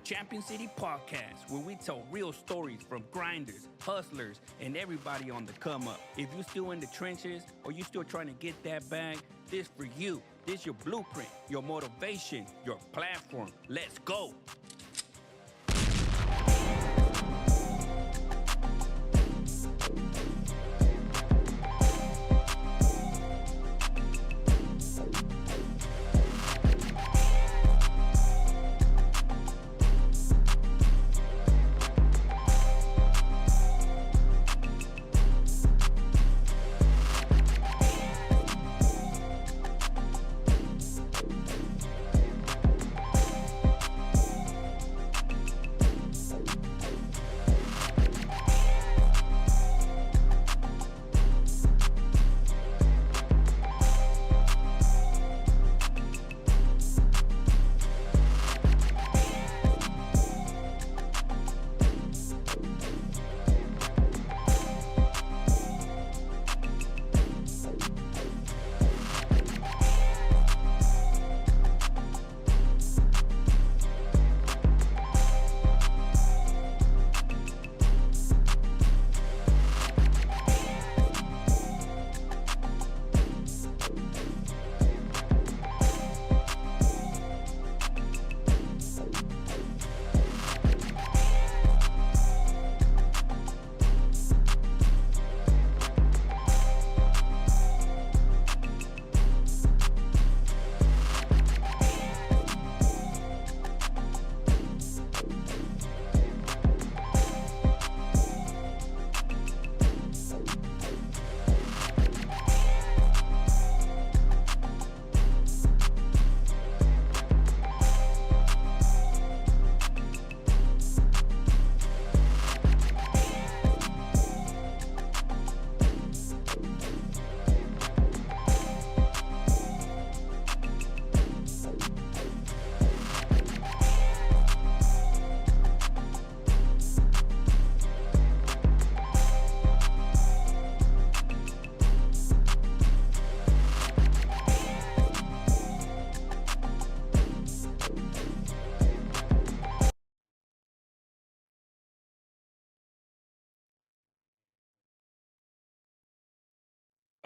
Champion City Podcast, where we tell real stories from grinders, hustlers, and everybody on the come up. If you're still in the trenches or you're still trying to get that bag, this for you. This your blueprint, your motivation, your platform. Let's go.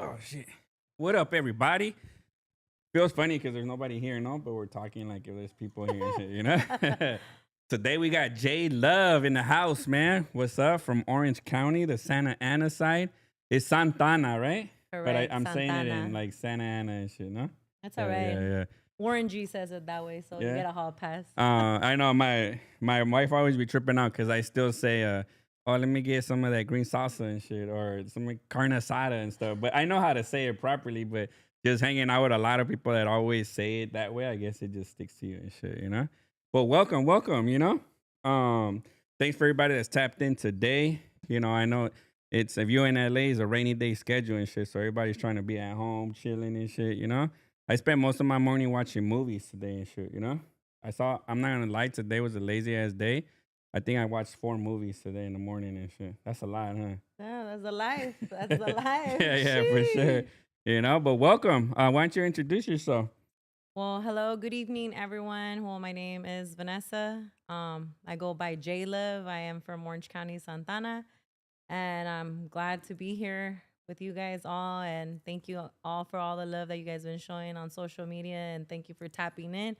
Oh shit! What up, everybody? Feels funny because there's nobody here, no, but we're talking like if there's people here and shit, you know. Today we got JadeLove in the house, man. What's up from Orange County, the Santa Ana side? It's Santana, right? But Correct, I'm saying it in Santana. like Santa Ana and shit, no? That's Yeah, all right. yeah, yeah. Warren G says it that way, so you Yeah. get a hall pass. I know my wife always be tripping out because I still say, "Oh, let me get some of that green salsa and shit, or some carne asada and stuff." But I know how to say it properly. But just hanging out with a lot of people that always say it that way, I guess it just sticks to you and shit, you know. But welcome, welcome, you know. Thanks for everybody that's tapped in today. You know, I know it's if you're in LA, it's a rainy day schedule and shit, so everybody's trying to be at home chilling and shit, you know. I spent most of my morning watching movies today and shit, you know? I'm not gonna lie, today was a lazy ass day. I think I watched 4 movies today in the morning and shit. That's a lot, huh? Yeah, that's a life. That's a life. Yeah, yeah, for sure. Sheesh. You know, but welcome. Why don't you introduce yourself? Well, hello, good evening, everyone. Well, my name is Vanessa. I go by JadeLove. I am from Orange County, Santana, and I'm glad to be here with you guys all. And thank you all for all the love that you guys been showing on social media. And thank you for tapping in.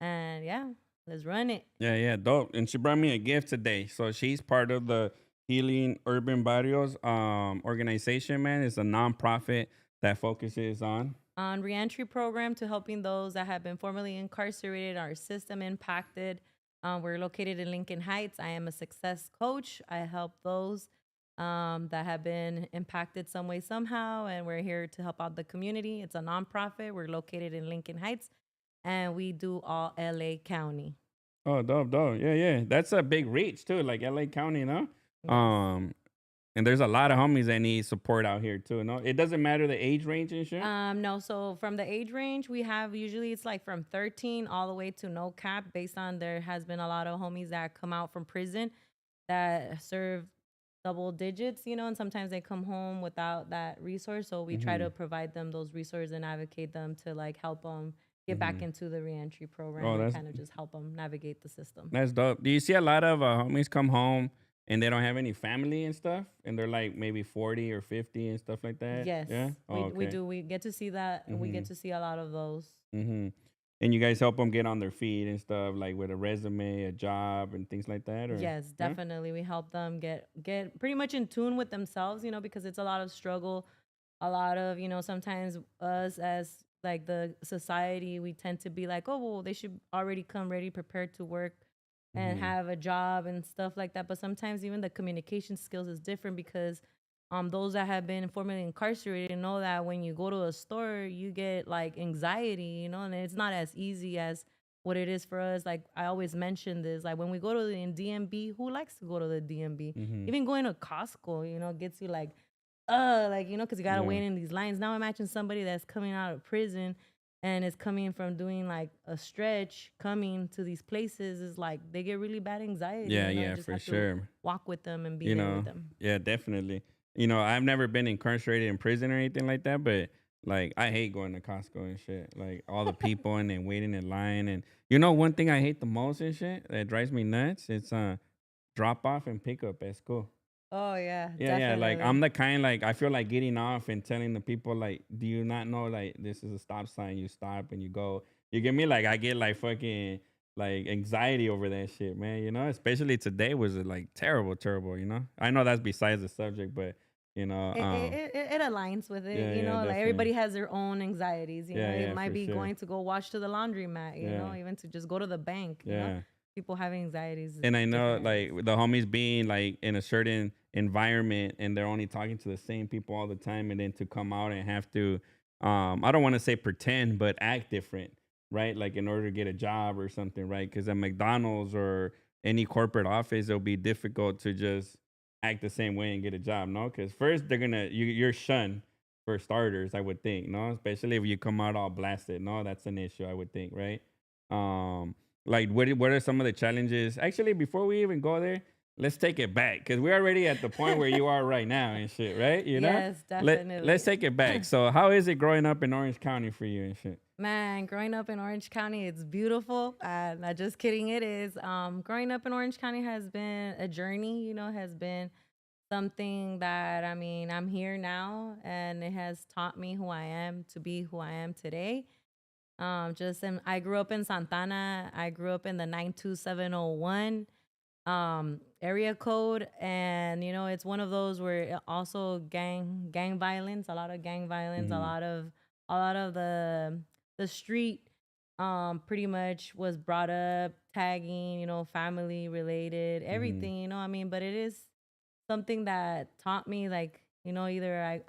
And yeah, let's run it. Yeah, yeah, dope. And she brought me a gift today. So she's part of the Healing Urban Barrios organization, man. It's a nonprofit that focuses On reentry program to helping those that have been formerly incarcerated, our system impacted. We're located in Lincoln Heights. I am a success coach. I help those that have been impacted some way, somehow, and we're here to help out the community. It's a nonprofit. We're located in Lincoln Heights, and we do all LA County. Oh, dope, dope. Yeah, yeah. That's a big reach too, like LA County, no? Yes. And there's a lot of homies that need support out here too, no? It doesn't matter the age range and shit. No, so from the age range we have usually it's like from 13 all the way to no cap based on there has been a lot of homies that come out from prison that serve double digits, and sometimes they come home without that resource. So we try Hmm. to provide them those resources and advocate them to like help them get back Mm-hmm. into the reentry program Oh, and kind of just help them navigate the system. that's dope. Do you see a lot of homies come home and they don't have any family and stuff, and they're like maybe 40 or 50 and stuff like that? Yes, Yeah. Oh, we okay. do. We get to see that, and we Mm-hmm. get to see a lot of those. Mm-hmm. And you guys help them get on their feet and stuff, like with a resume, a job, and things like that, or Yes, yeah. definitely. We help them get pretty much in tune with themselves, because it's a lot of struggle, a lot of, sometimes us as like the society, we tend to be like, oh, well, they should already come ready, prepared to work and Mm-hmm. have a job and stuff like that. But sometimes even the communication skills is different because those that have been formerly incarcerated know that when you go to a store, you get like anxiety, and it's not as easy as what it is for us. Like I always mention this, like when we go to the DMB, who likes to go to the DMB? Mm-hmm. Even going to Costco, gets you like, because you gotta Yeah. wait in these lines. Now imagine somebody that's coming out of prison and is coming from doing like a stretch, coming to these places is like they get really bad anxiety. Yeah, You yeah, just for have to sure. walk with them and be You there with know, them. yeah, definitely. I've never been incarcerated in prison or anything like that, but like I hate going to Costco and shit. Like all the people and then waiting in line, and one thing I hate the most and shit that drives me nuts. It's drop off and pick up at school. Oh yeah, Yeah, yeah. Like I'm definitely. the kind like I feel like getting off and telling the people like, do you not know like this is a stop sign? You stop and you go. You get me? Like I get like fucking like anxiety over that shit, man. Especially today was like terrible, terrible. I know that's besides the subject, but you know, It, um, it, it, it aligns with it, yeah, yeah, like definitely. everybody has their own anxieties, Yeah, it yeah, might for be sure. going to go wash to the laundromat, Yeah, even to just go to the bank, yeah. people having anxieties And I in know different like areas. the homies being like in a certain environment and they're only talking to the same people all the time, and then to come out and have to I don't want to say pretend, but act different, right? Like in order to get a job or something, right? Because at McDonald's or any corporate office, it'll be difficult to just act the same way and get a job, no? Because first you're shunned for starters, I would think, no? Especially if you come out all blasted, no? That's an issue, I would think, right? Um, like, what are some of the challenges? Actually, before we even go there, let's take it back because we're already at the point where you are right now and shit, right? Yes, Let's definitely. take it back. So, how is it growing up in Orange County for you and shit? Man, growing up in Orange County, it's beautiful. Not just kidding, it is. Growing up in Orange County has been a journey, has been something that, I mean, I'm here now and it has taught me who I am to be who I am today. I grew up in Santana. I grew up in the 92701 area code, and it's one of those where also gang violence, a lot of gang violence, a Mm-hmm. lot of the street pretty much was brought up, tagging, family related, Mm-hmm. everything, I mean, but it is something that taught me, like, either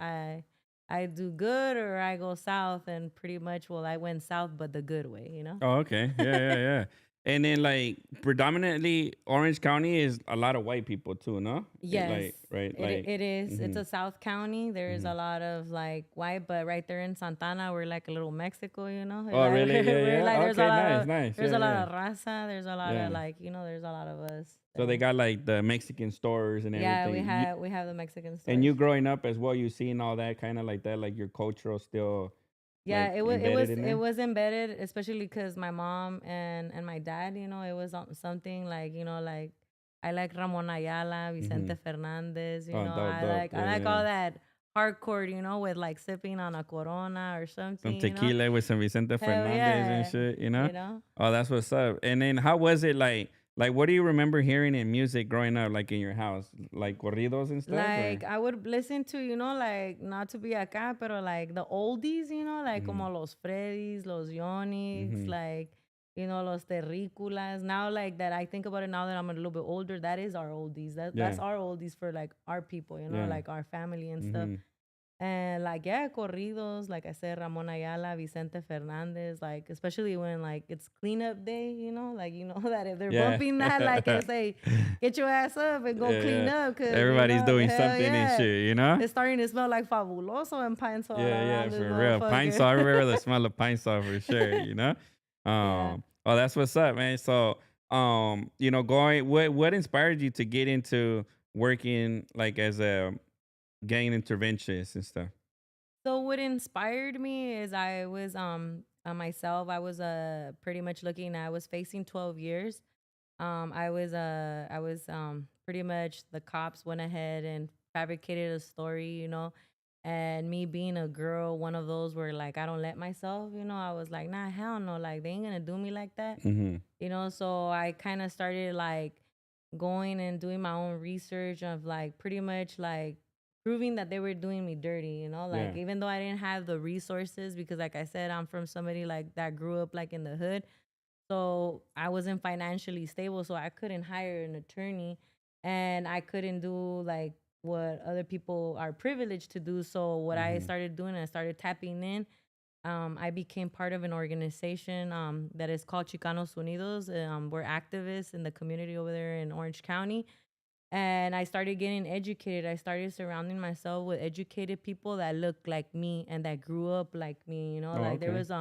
I do good or I go south, and pretty much, well, I went south but the good way. Oh, okay. Yeah, yeah, yeah. And then like predominantly Orange County is a lot of white people too, no? Yes, Like right, it like. it is. It's Mm-hmm. a South County. There's Mm-hmm. a lot of like white, but right there in Santana, we're like a little Mexico, We're Oh, like really? Yeah, we're like yeah. Okay, nice, nice. there's Yeah, a lot yeah, of raza. There's a lot of yeah. like there's a lot of us. So they So got like the Mexican stores and yeah, we everything. have we have the Mexican And stores. you growing up as well, you seeing all that kind of like that, like your cultural still Yeah, like it embedded was in it there. was embedded, especially because my mom and my dad, it was something like like I like Ramon Ayala, Mm-hmm. Vicente Fernandez, Oh, dope, I dope. like Yeah, I like yeah. all that hardcore, with like sipping on a Corona or Some something, tequila with some Vicente Hell Fernandez and yeah, shit. you know. Oh, that's what's up. And then how was it like what do you remember hearing in music growing up, like in your house? Like corridos and stuff or Like I would listen to, like not to be acá, pero like the oldies, like mm-hmm. como los Freddys, los Yonix, Mm-hmm. like los Terrícolas. Now, like that, I think about it now that I'm a little bit older. That is our oldies. That's Yeah. our oldies for like our people, Yeah. like our family and stuff. Mm-hmm. And like yeah, corridos, like I said, Ramon Ayala, Vicente Fernandez, like especially when like it's cleanup day, like that if they're Yeah. bumping that, like and say, get your ass up and go Yeah, clean yeah. up, cause Everybody's doing hell something and yeah, shit. it's starting to smell like fabuloso and pine sol Yeah, yeah, around this for real. Pine motherfucker. saw everywhere. The smell of pine saw for sure. Yeah. Oh, that's what's up, man. So, going, what inspired you to get into working like as a gang interventionist and stuff? So what inspired me is I was myself. I was pretty much looking. I was facing 12 years. I was pretty much the cops went ahead and fabricated a story, and me being a girl, one of those where like I don't let myself, I was like, nah, hell no, like they ain't gonna do me like that, Mm-hmm. So I kind of started like going and doing my own research of like pretty much like proving that they were doing me dirty, like Yeah. even though I didn't have the resources because like I said, I'm from somebody like that grew up like in the hood. So I wasn't financially stable, so I couldn't hire an attorney and I couldn't do like what other people are privileged to do. So what I Mm-hmm. started doing, I started tapping in. I became part of an organization that is called Chicanos Unidos. We're activists in the community over there in Orange County. And I started getting educated. I started surrounding myself with educated people that looked like me and that grew up like me. Oh, Like there okay. was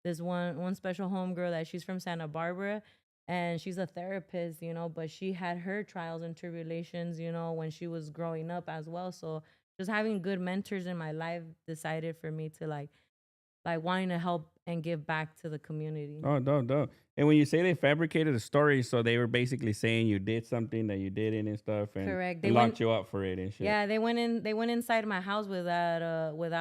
this one special homegirl that she's from Santa Barbara, and she's a therapist, but she had her trials and tribulations, when she was growing up as well. So just having good mentors in my life decided for me to like wanting to help and give back to the community. Oh, dope, dope. And when you say they fabricated a story, so they were basically saying you did something that you didn't and stuff, Correct. They and went locked you up for it and shit. Yeah, they went inside my house without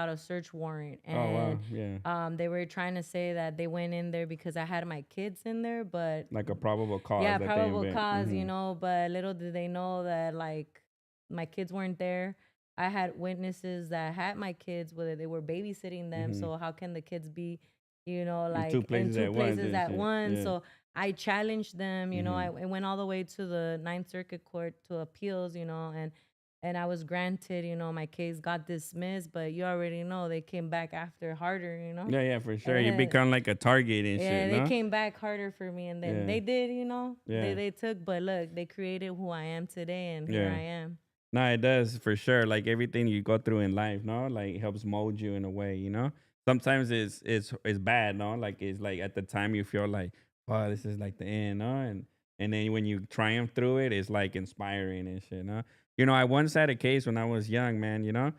a search warrant, Oh and wow, yeah, they were trying to say that they went in there because I had my kids in there, but like a probable cause yeah, that they probable invent. cause, Mm-hmm. but little did they know that like my kids weren't there. I had witnesses that had my kids, whether they were babysitting them. Mm-hmm. So how can the kids be, In two like in places two at once places and at shit. once? Yeah. So I challenged them. Mm-hmm. I went all the way to the Ninth Circuit Court to appeals. And I was granted. My case got dismissed, but you already know they came back after harder. Yeah, yeah, for sure. You And become like a target and yeah, shit, they no? came back harder for me, and then Yeah, they did, yeah, they took, but look, they created who I am today, and here yeah. I am. No, it does for sure. Like everything you go through in life, no, like helps mold you in a way, you know. Sometimes it's bad, no, like it's like at the time you feel like, oh, this is like the end, no, and then when you triumph through it, it's like inspiring and shit, no. I once had a case when I was young, man,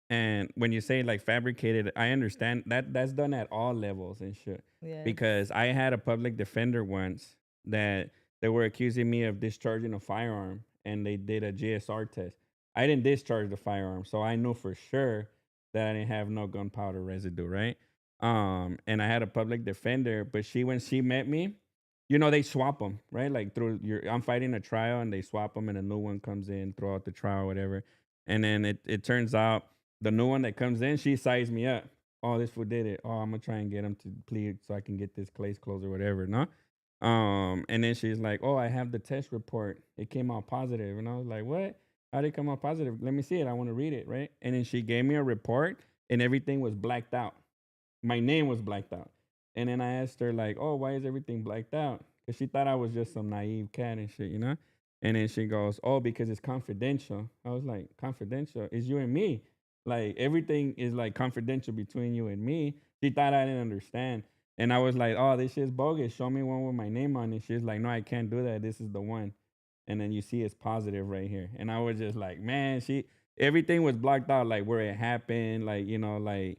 and when you say like fabricated, I understand that that's done at all levels and shit. Yes. Because I had a public defender once that they were accusing me of discharging a firearm, and they did a GSR test. I didn't discharge the firearm, so I knew for sure that I didn't have no gunpowder residue, right? And I had a public defender, but when she met me, they swap them, right? Like I'm fighting a trial, and they swap them, and a new one comes in throughout the trial, whatever. And then it turns out the new one that comes in, she sized me up. Oh, this fool did it. Oh, I'm gonna try and get him to plead so I can get this case closed or whatever, no? And then she's like, "Oh, I have the test report. It came out positive." And I was like, "What? How did it come out positive? Let me see it. I want to read it, right?" And then she gave me a report, and everything was blacked out. My name was blacked out. And then I asked her like, "Oh, why is everything blacked out?" Because she thought I was just some naive cat and shit, you know. And then she goes, "Oh, because it's confidential." I was like, "Confidential? It's you and me. Like everything is like confidential between you and me." She thought I didn't understand. And I was like, "Oh, this shit's bogus. Show me one with my name on it." She's like, "No, I can't do that. This is the one." And then you see it's positive right here. And I was just like, man, everything was blocked out, like where it happened, like, like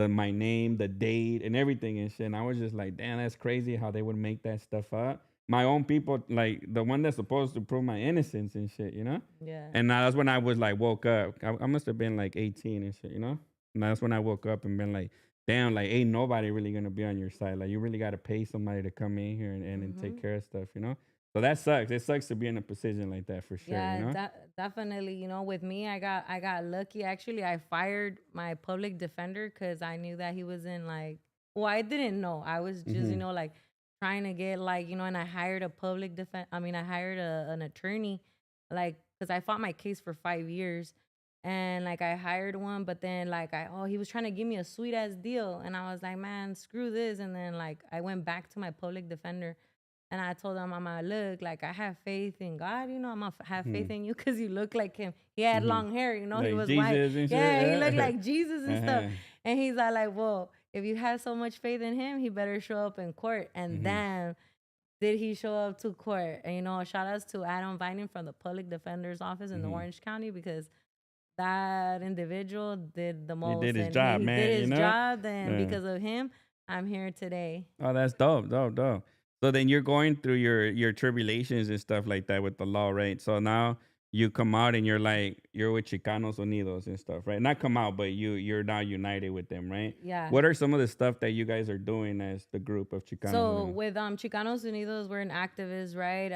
my name, the date, and everything and shit. And I was just like, damn, that's crazy how they would make that stuff up. My own people, like the one that's supposed to prove my innocence and shit, you know? Yeah. And now that's when I was like woke up. I must have been like 18 and shit, you know? And that's when I woke up and been like, damn, like ain't nobody really gonna be on your side. Like you really gotta pay somebody to come in here and take Mm-hmm. care of stuff, you know? So that sucks. It sucks to be in a position like that for sure, you Yeah, know? definitely. With me, I got lucky. Actually, I fired my public defender because I knew that he was in like. Well, I didn't know. I was just Mm-hmm. like trying to get like and I hired a public defense. I mean, I hired an attorney, like because I fought my case for 5 years, and like I hired one, but then like he was trying to give me a sweet ass deal, and I was like, man, screw this, and then like I went back to my public defender. And I told him, Mama, look, like I have faith in God, I'm gonna have faith Mm-hmm. in you because you look like him. He had Mm-hmm. long hair, he Like was white. Jesus and Yeah, he looked shit. like Jesus and stuff. Uh-huh. And he's like, well, if you have so much faith in him, he better show up in court. And Mm-hmm. damn, did he show up to court? And shout outs to Adam Vining from the public defender's office in the Mm-hmm. Orange County because that individual did the He did most his and job, he did man, you his know? job. And Uh, because of him, I'm here today. Oh, that's dope, dope, dope. So then you're going through your tribulations and stuff like that with the law, right? So now you come out and you're like you're with Chicanos Unidos and stuff, right? Not come out, but you're now united with them, right? Yeah. What are some of the stuff that you guys are doing as the group of Chicanos So Unidos? with Chicanos Unidos, we're an activist, right?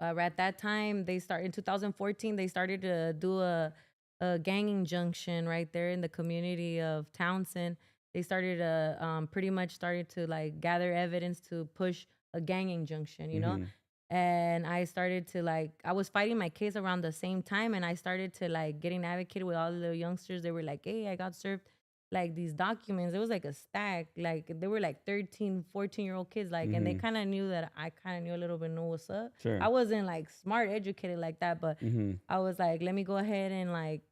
At that time, they started in 2014. They started to do a gang injunction right there in the community of Townsend. They started pretty much started to like gather evidence to push a gang injunction, you know. Mm-hmm. And I started to like I was fighting my case around the same time, and I started to like getting advocated with all the little youngsters. They were like, "Hey, I got served like these documents." It was like a stack, like they were like 13, 14-year-old kids, like, and they Mm-hmm. kind of knew that I kind of knew a little bit know what's up. I Sure. wasn't like smart educated like that, but Mm-hmm. I was like, let me go ahead and like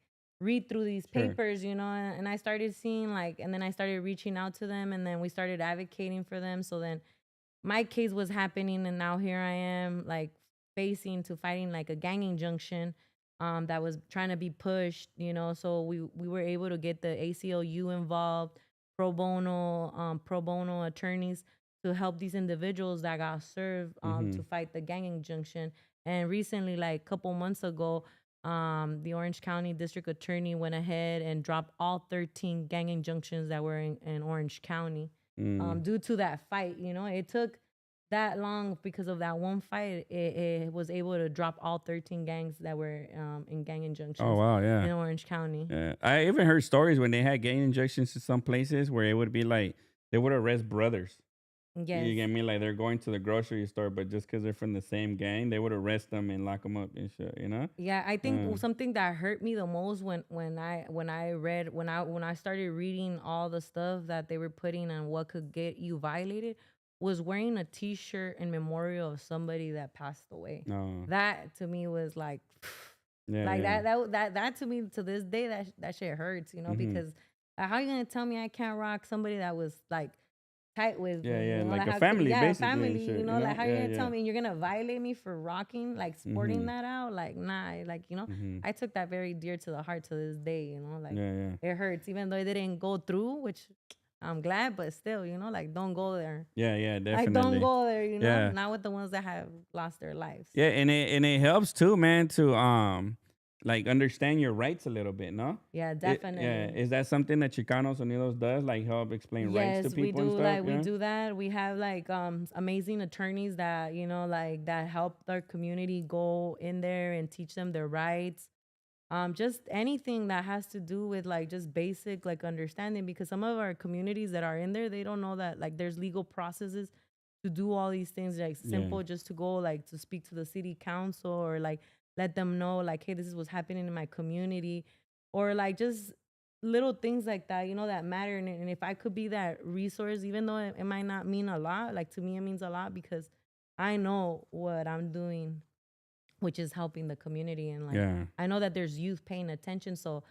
read through these Sure. papers, you know. And I started seeing like, and then I started reaching out to them, and then we started advocating for them. So then my case was happening, and now here I am like facing to fighting like a gang injunction that was trying to be pushed, you know. So we were able to get the ACLU involved, pro bono attorneys to help these individuals that got served Mm-hmm. to fight the gang injunction. And recently, like a couple months ago, the Orange County District Attorney went ahead and dropped all 13 gang injunctions that were in Orange County Mm. due to that fight. You know, it took that long because of that one fight. It was able to drop all 13 gangs that were in gang Oh injunctions wow, in yeah. Orange County. Yeah. I even heard stories when they had gang injections to some places where it would be like they would arrest brothers. You Yes. get me? Like they're going to the grocery store, but just because they're from the same gang, they would arrest them and lock them up and shit. You know? Yeah, I think Uh, something that hurt me the most when I started reading all the stuff that they were putting on what could get you violated was wearing a T-shirt in memorial of somebody that passed away. no. That to me was like, Yeah, like yeah. that to me to this day that shit hurts, you know, Mm-hmm. because how you gonna tell me I can't rock somebody that was like tight with Yeah, me, yeah. you know, Like like a how could family, yeah, basically, family, and you shit. You know, like know? how you Yeah, gonna tell yeah. me you're gonna violate me for rocking, like sporting Mm-hmm. that out? Like, nah, like, you know, Mm-hmm. I took that very dear to the heart to this day, you know, like Yeah, yeah. it hurts, even though it didn't go through, which I'm glad, but still, you know, like don't go there. Yeah, yeah. Like don't Definitely. go there, you know, Yeah. not with the ones that have lost their lives. Yeah, and it helps too, man, to like understand your rights a little bit, no? Yeah, Yeah, definitely. is that something that Chicanos Unidos does, like help explain rights to Yes, we people and do. stuff? Like we Yeah. do that. We have like amazing attorneys that, you know, like that help their community go in there and teach them their rights. Just anything that has to do with like just basic like understanding, because some of our communities that are in there, they don't know that like there's legal processes to do all these things, like Yeah. simple just to go like to speak to the city council or like let them know like, hey, this is what's happening in my community, or like just little things like that, you know, that matter. And if I could be that resource, even though it might not mean a lot, like to me it means a lot because I know what I'm doing, which is helping the community. And like Yeah. I know that there's youth paying attention. So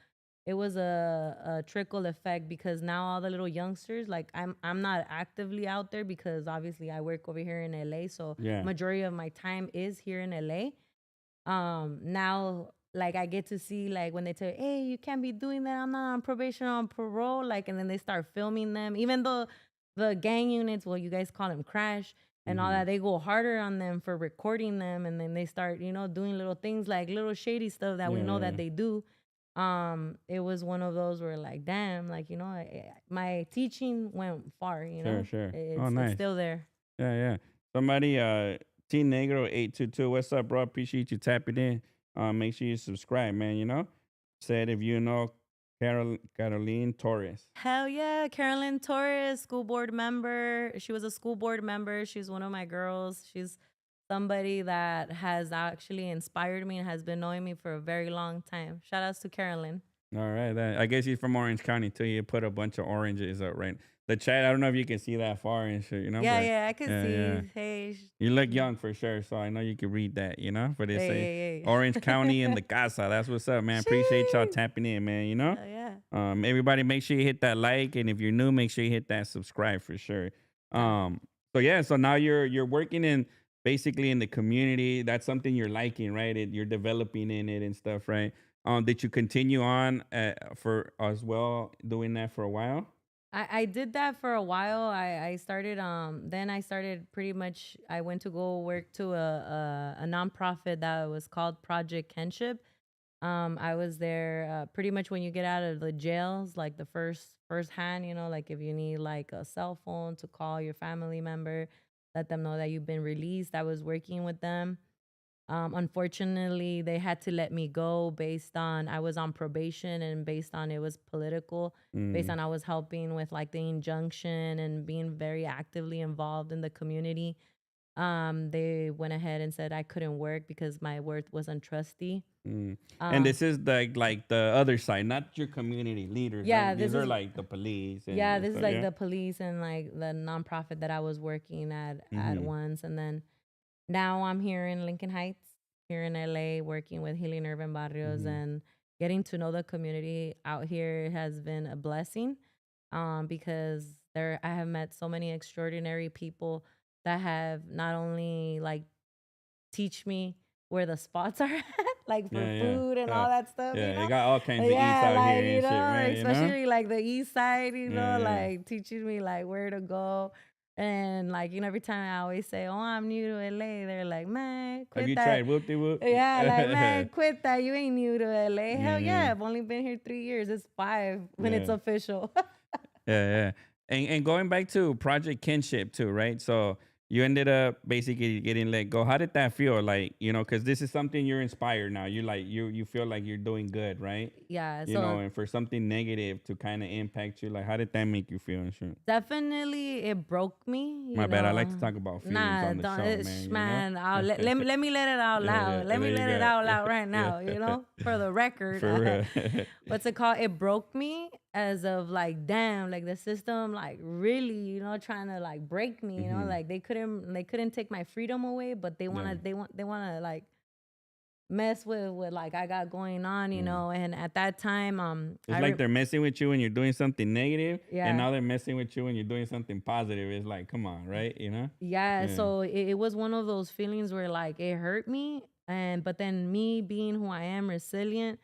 it was a trickle effect because now all the little youngsters, like I'm not actively out there because obviously I work over here in LA. So Yeah. majority of my time is here in LA. Now like I get to see like when they tell you, hey, you can't be doing that, I'm not on probation or on parole, like, and then they start filming them, even though the gang units, well, you guys call them crash and all Mhm. that, they go harder on them for recording them, and then they start, you know, doing little things like little shady stuff that we Yeah, know yeah. that they do. It was one of those where like, damn, like, you know, my teaching went far, you Sure, know. sure. Oh, It's nice. still there. Yeah, yeah. Somebody, T Negro 822. What's up, bro? Appreciate you tapping in. Make sure you subscribe, man. You know, said if you know Caroline Torres. Hell yeah, Carolyn Torres, school board member. She was a school board member. She's one of my girls. She's somebody that has actually inspired me and has been knowing me for a very long time. Shout outs to Carolyn. All right, I guess he's from Orange County too. You put a bunch of oranges up, right? The chat. I don't know if you can see that far and shit, you know, Yeah, but yeah, I could yeah, yeah. see. Hey, You look young for sure, so I know you can read that, you know. But it hey, say hey, Orange County in hey. the casa. That's what's up, man. Appreciate y'all Sheesh. tapping in, man. You know. Hell yeah. Everybody, make sure you hit that like, and if you're new, make sure you hit that subscribe for sure. Yeah. So yeah, so now you're working in basically in the community. That's something you're liking, right? You're developing in it and stuff, right? Did you continue on for as well doing that for a while? I did that for a while. I started then I started pretty much I went to go work to a nonprofit that was called Project Kinship. I was there pretty much when you get out of the jails, like the first hand, you know, like if you need like a cell phone to call your family member, let them know that you've been released. I was working with them. Unfortunately, they had to let me go based on I was on probation and based on it was political, based Mm, on I was helping with like the injunction and being very actively involved in the community. They went ahead and said I couldn't work because my worth was untrusty. mm. And Um, this is like the other side, not your community leaders, yeah, right? this These are is like the police yeah, and this is stuff. like Yeah. the police and like the nonprofit that I was working at Mm-hmm. once, and then now I'm here in Lincoln Heights, here in LA, working with Healing Urban Barrios Mm-hmm. and getting to know the community out here has been a blessing. Because there I have met so many extraordinary people that have not only like teach me where the spots are at, like for Yeah, yeah. food and all that stuff, Yeah, they got all kinds of eats Yeah, out like, here and shit, man, you know? especially like the east side, Yeah, yeah. like teaching me like where to go. And like, every time I always say, "Oh, I'm new to LA," they're like, "Man, Have quit you that." tried whoop-de whoop? Yeah, like, Yeah, "Man, quit that. You ain't new to LA." Hell yeah, yeah, I've only been here 3 years. It's 5 when it's yeah. official. Yeah, yeah. And going back to Project Kinship too, right? So you ended up basically getting let go. How did that feel? Like, because this is something you're inspired now. You like you feel like you're doing good, right? Yeah, so And for something negative to kind of impact you, like how did that make you feel and shit? definitely, it broke me, My bad. I like to talk about feelings Nah, on the don't, show, man, man. Let me let it out Yeah, loud. yeah. Let me There you let it go. out loud right Yeah. now. For the record. For real. What's it called? It broke me as of like, damn, like the system, like really, trying to like break me. Hmm. Like they couldn't take my freedom away, but Yeah. they wanna like mess with like I got going on. Yeah. And at that time, It's like they're messing with you when you're doing something negative, and yeah. now they're messing with you when you're doing something positive. It's like, come on, right? Yeah, Yeah. so it was one of those feelings where like it hurt me, but then me being who I am, resilient,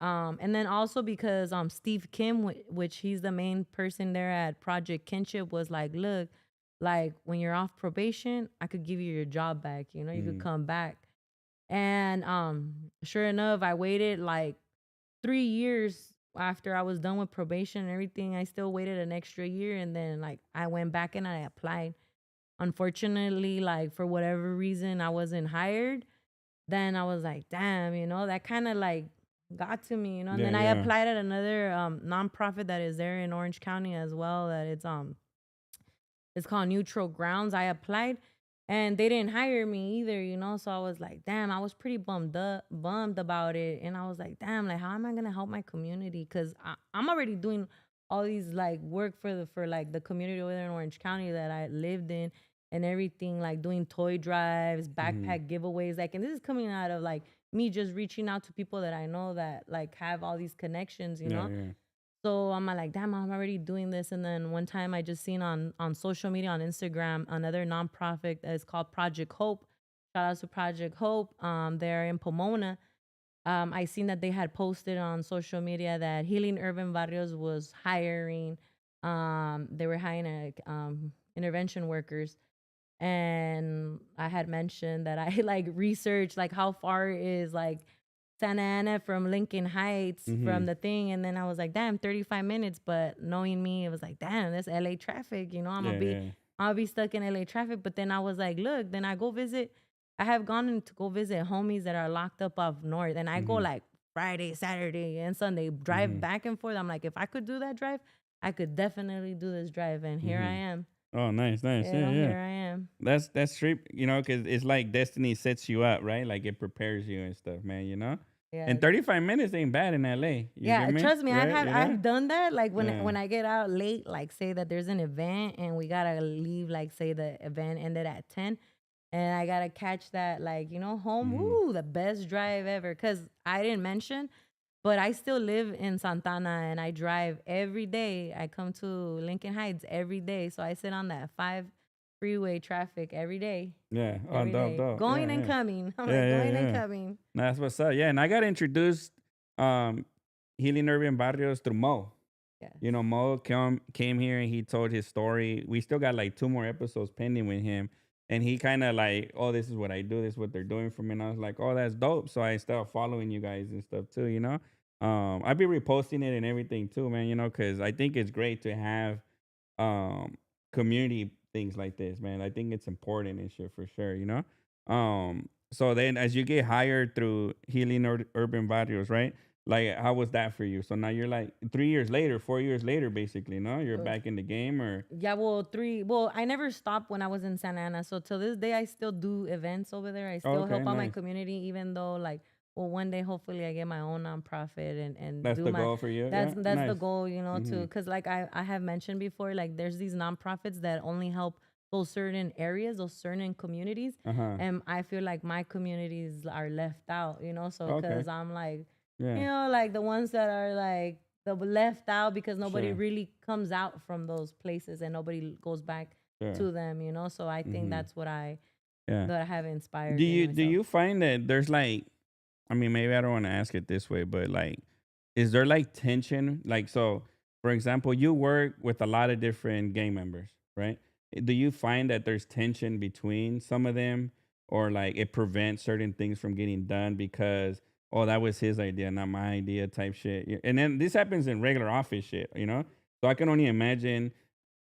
and then also because Steve Kim, which he's the main person there at Project Kinship, was like, look, like when you're off probation, I could give you your job back. You could Mm, come back, and sure enough, I waited like 3 years after I was done with probation and everything. I still waited an extra year, and then like I went back and I applied. Unfortunately, like for whatever reason, I wasn't hired. Then I was like, damn, that kind of like got to me. And yeah, then I yeah. applied at another nonprofit that is there in Orange County as well. That it's called Neutral Grounds. I applied, and they didn't hire me either. So I was like, damn, I was pretty bummed about it. And I was like, damn, like how am I gonna help my community? Because I'm already doing all these like work for like the community over there in Orange County that I lived in and everything, like doing toy drives, Hmm. backpack giveaways, like, and this is coming out of like me just reaching out to people that I know that like have all these connections, Yeah, yeah. so I'm like, damn, I'm already doing this. And then one time I just seen on social media on Instagram another nonprofit that is called Project Hope. Shout out to Project Hope. They're in Pomona. I seen that they had posted on social media that Healing Urban Barrios was hiring. They were hiring intervention workers, and I had mentioned that I like researched like how far is like Santa Ana from Lincoln Heights Hmm. from the thing, and then I was like, damn, 35 minutes. But knowing me, it was like, damn, that's LA traffic. Yeah, yeah. I'll be stuck in LA traffic. But then I was like, look, then I go visit. I have gone in to go visit homies that are locked up up north, and I go Hmm. like Friday, Saturday, and Sunday, drive Hmm. back and forth. I'm like, if I could do that drive, I could definitely do this drive, and here I Hmm. am. Oh, nice, nice. Yeah, yeah. Here I am. That's true, because it's like destiny sets you up, right? Like it prepares you and stuff, man. And Yeah. 35 minutes ain't bad in LA. You Yeah, get me? trust me, Right? I've done that. Like Yeah. when I get out late, like say that there's an event and we gotta leave, like say the event ended at 10, and I gotta catch that like, home. Hmm. Woo, the best drive ever. Cause I didn't mention, but I still live in Santana and I drive every day. I come to Lincoln Heights every day. So I sit on that 5 freeway traffic every day. Yeah. Oh, Every dope, day. dope. Going Yeah, and yeah. coming. I'm Yeah, like yeah, going and yeah. coming. That's what's up. Yeah, and I got introduced um Healing Urban Barrios through Mo. You Yes. know, Mo came here and he told his story. We still got like two more episodes pending with him. And he kind of like, oh, this is what I do. This is what they're doing for me. And I was like, oh, that's dope. So I started following you guys and stuff too, you know? I'd be reposting it and everything too, man, you know, because I think it's great to have um community things like this, man. I think it's important and shit for sure, you know. So then as you get hired through healing urban barrios, right, like how was that for you? So now you're like 3 years later, 4 years later, basically, no, you're Uh, back in the game, or Yeah, well, three. Well, I never stopped when I was in Santa Ana. So till this day, I still do events over there. I oh, still okay, help out my nice. community, even though like, well, one day hopefully I get my own nonprofit and That's do the my. goal for you, yeah, That's the nice. goal, you know, to Mm-hmm. because like I have mentioned before, like there's these nonprofits that only help those certain areas, those certain communities, Uh-huh. and I feel like my communities are left out, you know. So Okay. because I'm like, Yeah. like the ones that are like the left out because nobody Sure. really comes out from those places and nobody goes back Sure. to them, you know. So I think Mm-hmm. that's what Yeah. that I have Do inspired in you do myself. you find that there's like, I mean, maybe I don't want to ask it this way, but like, is there like tension? Like, so for example, you work with a lot of different gang members, right? Do you find that there's tension between some of them, or like it prevents certain things from getting done because, oh, that was his idea, not my idea, type shit? And then this happens in regular office shit, you know? So I can only imagine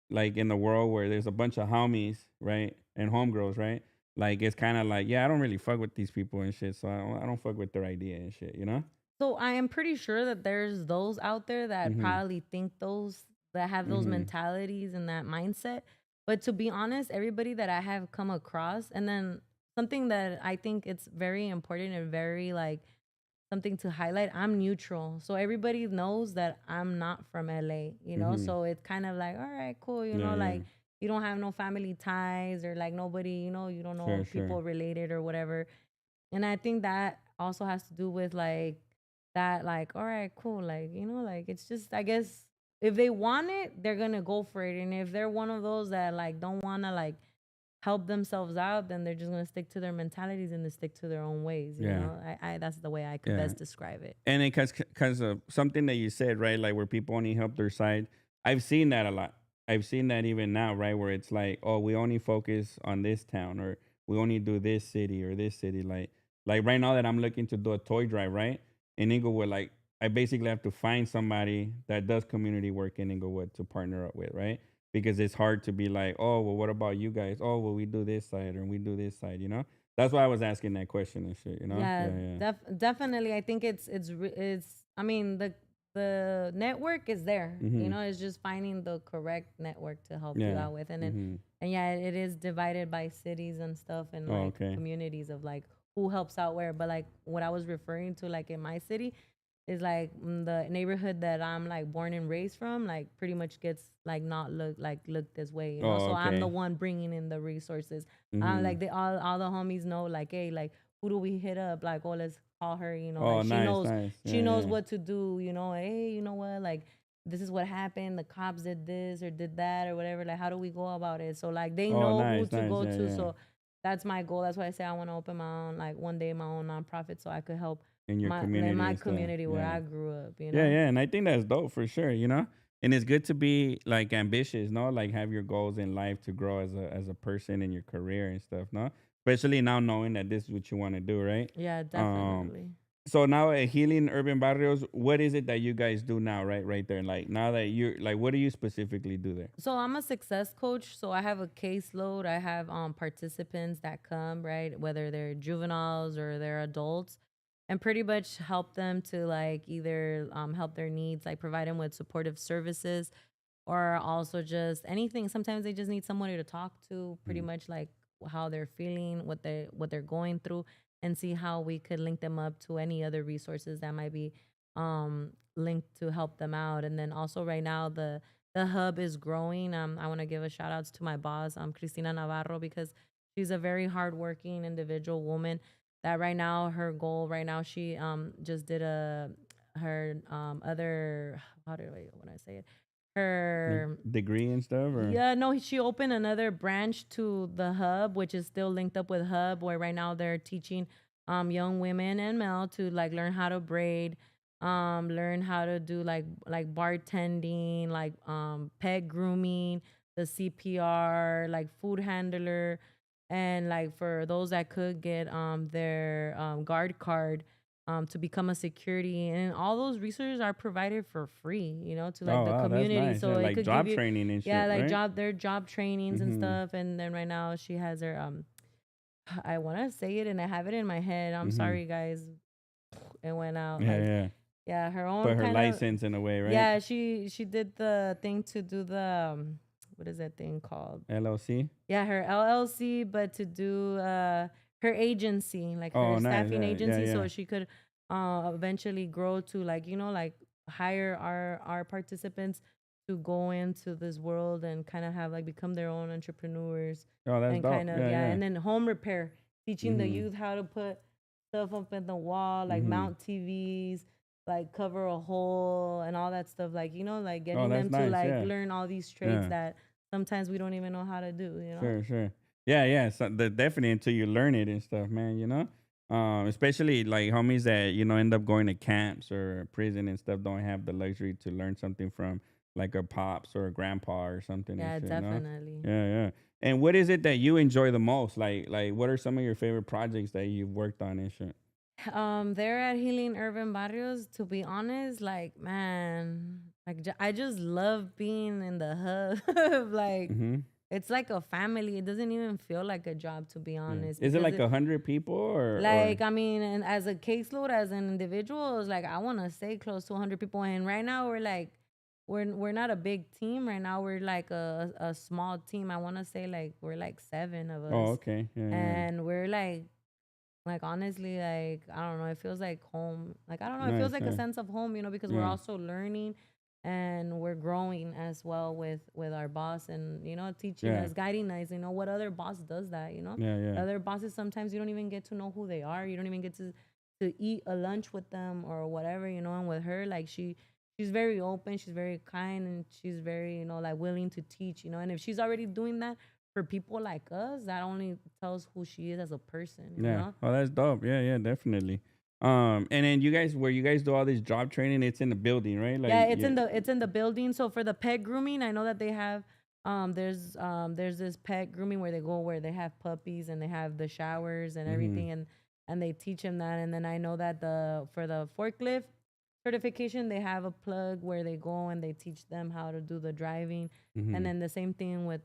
like in the world where there's a bunch of homies, right? And homegirls, right? Like it's kind of like, yeah, I don't really fuck with these people and shit. So I don't fuck with their idea and shit, you know? So I am pretty sure that there's those out there that Mm-hmm. probably think those that have those Mm-hmm. mentalities and that mindset. But to be honest, everybody that I have come across, and then something that I think it's very important and very like something to highlight, I'm neutral. So everybody knows that I'm not from LA, you know? Mm-hmm. So it's kind of like, all right, cool, you Yeah, know, yeah. like you don't have no family ties or like nobody, you know, you don't Sure, know sure. people related or whatever. And I think that also has to do with like that, like, all right, cool. Like, you know, like it's just, I guess if they want it, they're gonna go for it. And if they're one of those that like don't wanna like help themselves out, then they're just gonna stick to their mentalities and they stick to their own ways, you Yeah, know? I that's the way I could yeah. best describe it. And it because of something that you said, right? Like where people only help their side. I've seen that a lot. I've seen that even now, right? Where it's like, oh, we only focus on this town, or we only do this city or this city. Like right now that I'm looking to do a toy drive, right? In Inglewood, like I basically have to find somebody that does community work in Inglewood to partner up with, right? Because it's hard to be like, oh, well, what about you guys? Oh, well, we do this side or we do this side, you know? That's why I was asking that question and shit, you know? Yeah, Yeah, yeah. definitely. I think it's. I mean, the network is there. You Mm-hmm. know, it's just finding the correct network to help you Yeah. out with, and then Mhm. and yeah, it is divided by cities and stuff and Oh, like okay. communities of like who helps out where. But like what I was referring to, like in my city, is like the neighborhood that I'm like born and raised from, like pretty much gets like not look this way, you know. Oh, So I'm the okay. one bringing in the resources. Mhm. Like they all the homies know, like, hey, like who do we hit up? Like, oh, let's call her, you know, Oh, like nice, nice. she Yeah, knows yeah. what to do, you know, hey, you know what, like this is what happened. The cops did this or did that or whatever. Like, how do we go about it? So like they Oh, know who nice, to nice. go Yeah, to. yeah. So that's my goal. That's why I say I want to open my own, like one day my own nonprofit so I could help In your in community my and stuff. community where Yeah. I grew up, you Yeah, know? yeah. And I think that's dope for sure, you know? And it's good to be like ambitious, no? Like have your goals in life to grow as a person in your career and stuff, no? Especially now knowing that this is what you want to do, right? Yeah, Um definitely. so now at Healing Urban Barrios, what is it that you guys do now, right there? Like now that you're like, what do you specifically do there? So I'm a success coach. So I have a caseload. I have participants that come, right? Whether they're juveniles or they're adults, and pretty much help them to like either help their needs, like provide them with supportive services or also just anything. Sometimes they just need somebody to talk to, pretty Mm. much like how they're feeling, what they're going through, and see how we could link them up to any other resources that might be linked to help them out. And then also right now the hub is growing. I want to give a shout outs to my boss, Cristina Navarro, because she's a very hardworking individual woman. That right now her goal right now she just did a her other how do I when I say it Like her degree and stuff, or yeah, no, she opened another branch to the hub, which is still linked up with hub, where right now they're teaching young women and male to like learn how to braid, learn how to do like bartending, like pet grooming, the CPR, like food handler, and like for those that could get their guard card to become a security, and all those resources are provided for free, to like Oh, the wow, that's community, nice. Yeah, so it like could give job you, training and yeah, shit, like right? their job trainings and Mm-hmm. stuff. And then right now she has her I want to say it and I have it in my head. I'm Mm-hmm. sorry guys, it went out. Yeah, Like, yeah. yeah, her But own her kind of, license in a way, right? yeah, she did the thing to do the what is that thing called? LLC. Yeah, her LLC, but to do her agency, like her Oh, nice. staffing Yeah, yeah, agency, yeah. so she could eventually grow to, like, like hire our participants to go into this world and kind of have like become their own entrepreneurs, Oh, that's and dope. kind of, Yeah, yeah. yeah. And then home repair, teaching the Mm-hmm. youth how to put stuff up in the wall, like Mm-hmm. mount TVs, like cover a hole and all that stuff, like, like Oh, getting that's them to nice. like Yeah, learn all these trades yeah. that sometimes we don't even know how to do. Sure, sure. Yeah, yeah. So definitely until you learn it and stuff, man. Especially like homies that end up going to camps or prison and stuff don't have the luxury to learn something from like a pops or a grandpa or something and Yeah, shit. No. definitely. Yeah, yeah. And what is it that you enjoy the most? Like what are some of your favorite projects that you've worked on and shit? There at Healing Urban Barrios, to be honest, like, man, like I just love being in the hub. Like, Mm-hmm. it's like a family. It doesn't even feel like a job, to be Yeah. honest, Is it because like it, 100 people or? like, I mean, and as a caseload, as an individual, it's like I want to say close to 100 people. And right now, we're like, we're not a big team. Right now, we're like a small team. I want to say like we're like seven of Oh, us, okay. Yeah, yeah. and we're like honestly, like I don't know, it feels like home. Like I don't know, it feels Nice, like a nice. sense of home, because we're Yeah, also learning and we're growing as well with our boss, and teaching yeah, us, guiding us. What other boss does that? yeah, yeah. Other bosses, sometimes you don't even get to know who they are. You don't even get to eat a lunch with them or whatever. And with her, like she's very open, she's very kind, and she's very like willing to teach. And if she's already doing that for people like us, that only tells who she is as a person, Yeah. Oh, that's dope. Yeah, yeah, definitely. And then where you guys do all this job training, it's in the building, right? Yeah, Like, it's yeah. in the building. So for the pet grooming, I know that they have there's this pet grooming where they go, where they have puppies and they have the showers and Mm-hmm. everything, and they teach them that. And then I know that the for the forklift certification, they have a plug where they go and they teach them how to do the driving. And Mm-hmm. then the same thing with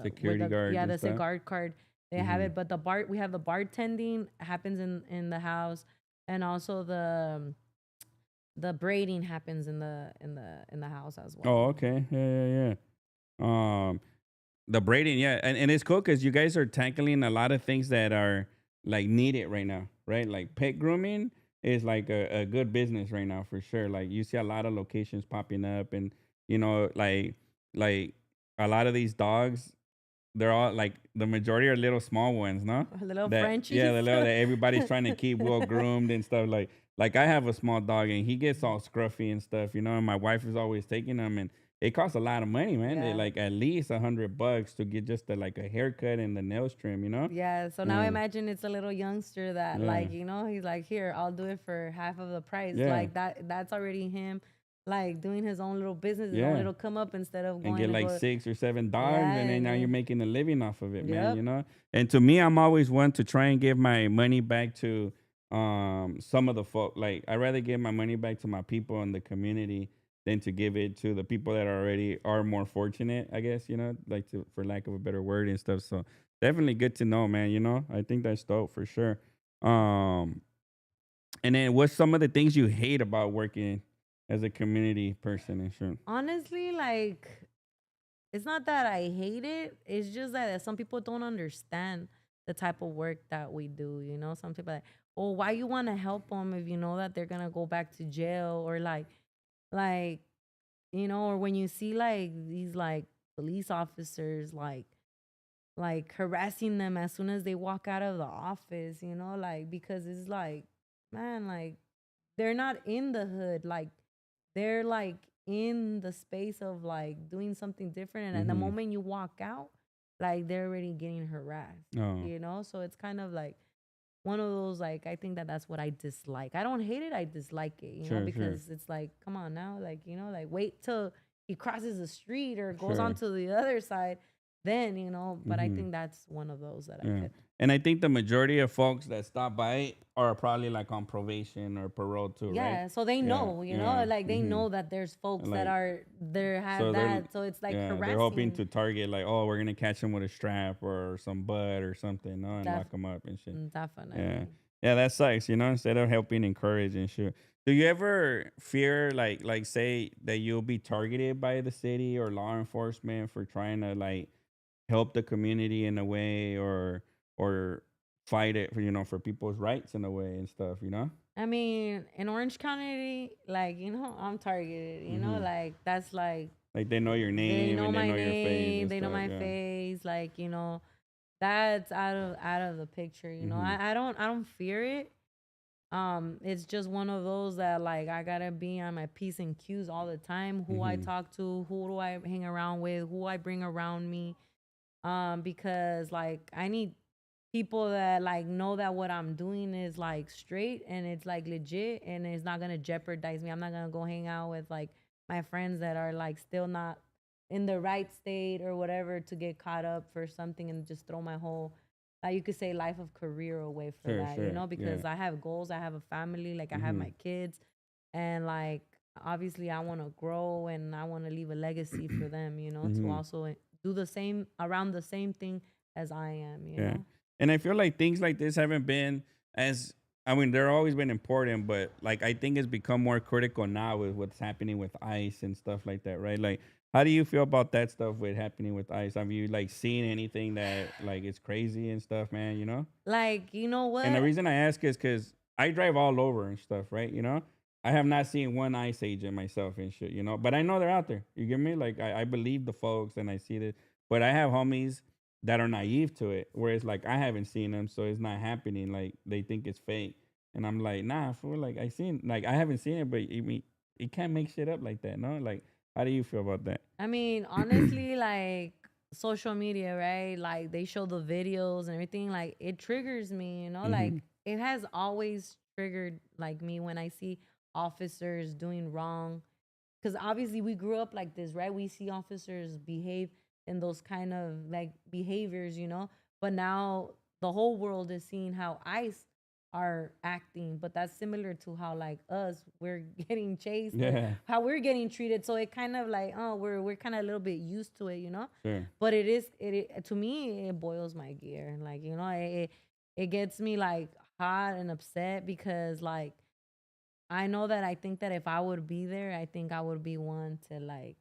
Security the, guards yeah, and the stuff. cigar card, they have Mm-hmm. it. But we have the bartending happens in the house, and also the braiding happens in the house as Oh, well. okay. Yeah, yeah, yeah. The braiding, yeah, and it's cool because you guys are tackling a lot of things that are like needed right now, right? Like pet grooming is like a good business right now for sure. Like you see a lot of locations popping up, and like a lot of these dogs, they're all like the majority are little small ones, no? Little That yeah, Frenchies. the little that everybody's trying to keep well groomed and stuff. Like I have a small dog and he gets all scruffy and stuff, and my wife is always taking him, and it costs a lot of money, man. They Yeah. like at least $100 to get just like a haircut and the nails trim. Yeah. So now Yeah, imagine it's a little youngster that, yeah, like, he's like, here, I'll do it for half of the price. yeah, Like that's already him, like doing his own little business, his own yeah. little come up, instead of And going get to like go. 6 or 7 dogs, Yeah. and then And now you're then, making a living off of it, man. yep. And to me, I'm always one to try and give my money back to some of the folk. Like I rather give my money back to my people in the community than to give it to the people that already are more fortunate, I guess, like to for lack of a better word and stuff. So definitely good to know, man. I think that's dope for sure. Um and then what's some of the things you hate about working as a community person and shit? Honestly, like, it's not that I hate it. It's just that some people don't understand the type of work that we do. Some people like, oh, why you want to help them if you know that they're gonna go back to jail, or like, or when you see like these like police officers like harassing them as soon as they walk out of the office, like, because it's like, man, like, they're not in the hood, like they're like in the space of like doing something different, and at the Mm-hmm. moment you walk out, like they're already getting harassed, Oh. so it's kind of like, one of those, like, I think that that's what I dislike. I don't hate it, I dislike it, Sure, sure, because it's like, come on now, like, like, wait till he crosses the street or goes on sure. to the other side, then, but I Mm-hmm. think that's one of those that I Yeah. could. And I think the majority of folks that stop by are probably like on probation or parole too, right? Yeah, so they Yeah, know, yeah. like they Mm-hmm. know that there's folks that Like, are there have so they're, that, so it's like yeah, they're hoping harassing. to target like, oh, we're gonna catch them with a strap or some bud or something, no, and Def- lock them up and shit. Yeah, Definitely. yeah, that sucks, instead of helping encourage and shit. Do you ever fear say that you'll be targeted by the city or law enforcement for trying to like help the community in a way or fight it for for people's rights in a way and stuff? I mean, in Orange County, like, I'm targeted, Mm-hmm. like that's like Like they know your they name know and they my know your face name, and they know stuff. my Yeah. face, like, that's out of the picture, Mm-hmm. I don't fear it. It's just one of those that, like, I gotta be on my P's and Q's all the time. Who I Mm-hmm. talk to, who do I hang around with, who I bring around me. Because, like, I need people that, like, know that what I'm doing is, like, straight and it's, like, legit and it's not gonna jeopardize me. I'm not gonna go hang out with, like, my friends that are, like, still not in the right state or whatever to get caught up for something and just throw my whole, like, you could say, life of career away for Sure, that, sure. Yeah. because I have goals, I have a family, like, I have Mm-hmm. my kids, and, like, obviously I want to grow and I want to leave a legacy for them, to Mm-hmm. also do the same around the same thing as I am, Yeah. And I feel like things like this haven't been as I mean, they're always been important, but like I think it's become more critical now with what's happening with ICE and stuff like that, right? Like how do you feel about that stuff with happening with ICE? Have you like seen anything that like is crazy and stuff, man? Like, you know And the what? reason I ask is because I drive all over and stuff, right? I have not seen one ICE agent myself and shit. But I know they're out there. You get me? Like I believe the folks and I see this, but I have homies that are naive to it, whereas like I haven't seen them, so it's not happening. Like they think it's fake, and I'm like, nah, fool. Like I haven't seen it, but you can't make shit up like that, no? Like, how do you feel about that? I mean, honestly, like, social media, right? Like, they show the videos and everything. Like, it triggers me, Mm-hmm. Like, it has always triggered, like, me when I see officers doing wrong. Because obviously, we grew up like this, right? We see officers behave in those kind of, like, behaviors, But now the whole world is seeing how ICE are acting, but that's similar to how, like, us, we're getting chased or Yeah, how we're getting treated. So it kind of like, oh, we're kind of a little bit used to it. sure. But to me, it boils my gear. Like, it gets me, like, hot and upset because, like, I know that I think that if I would be there, I think I would be one to, like,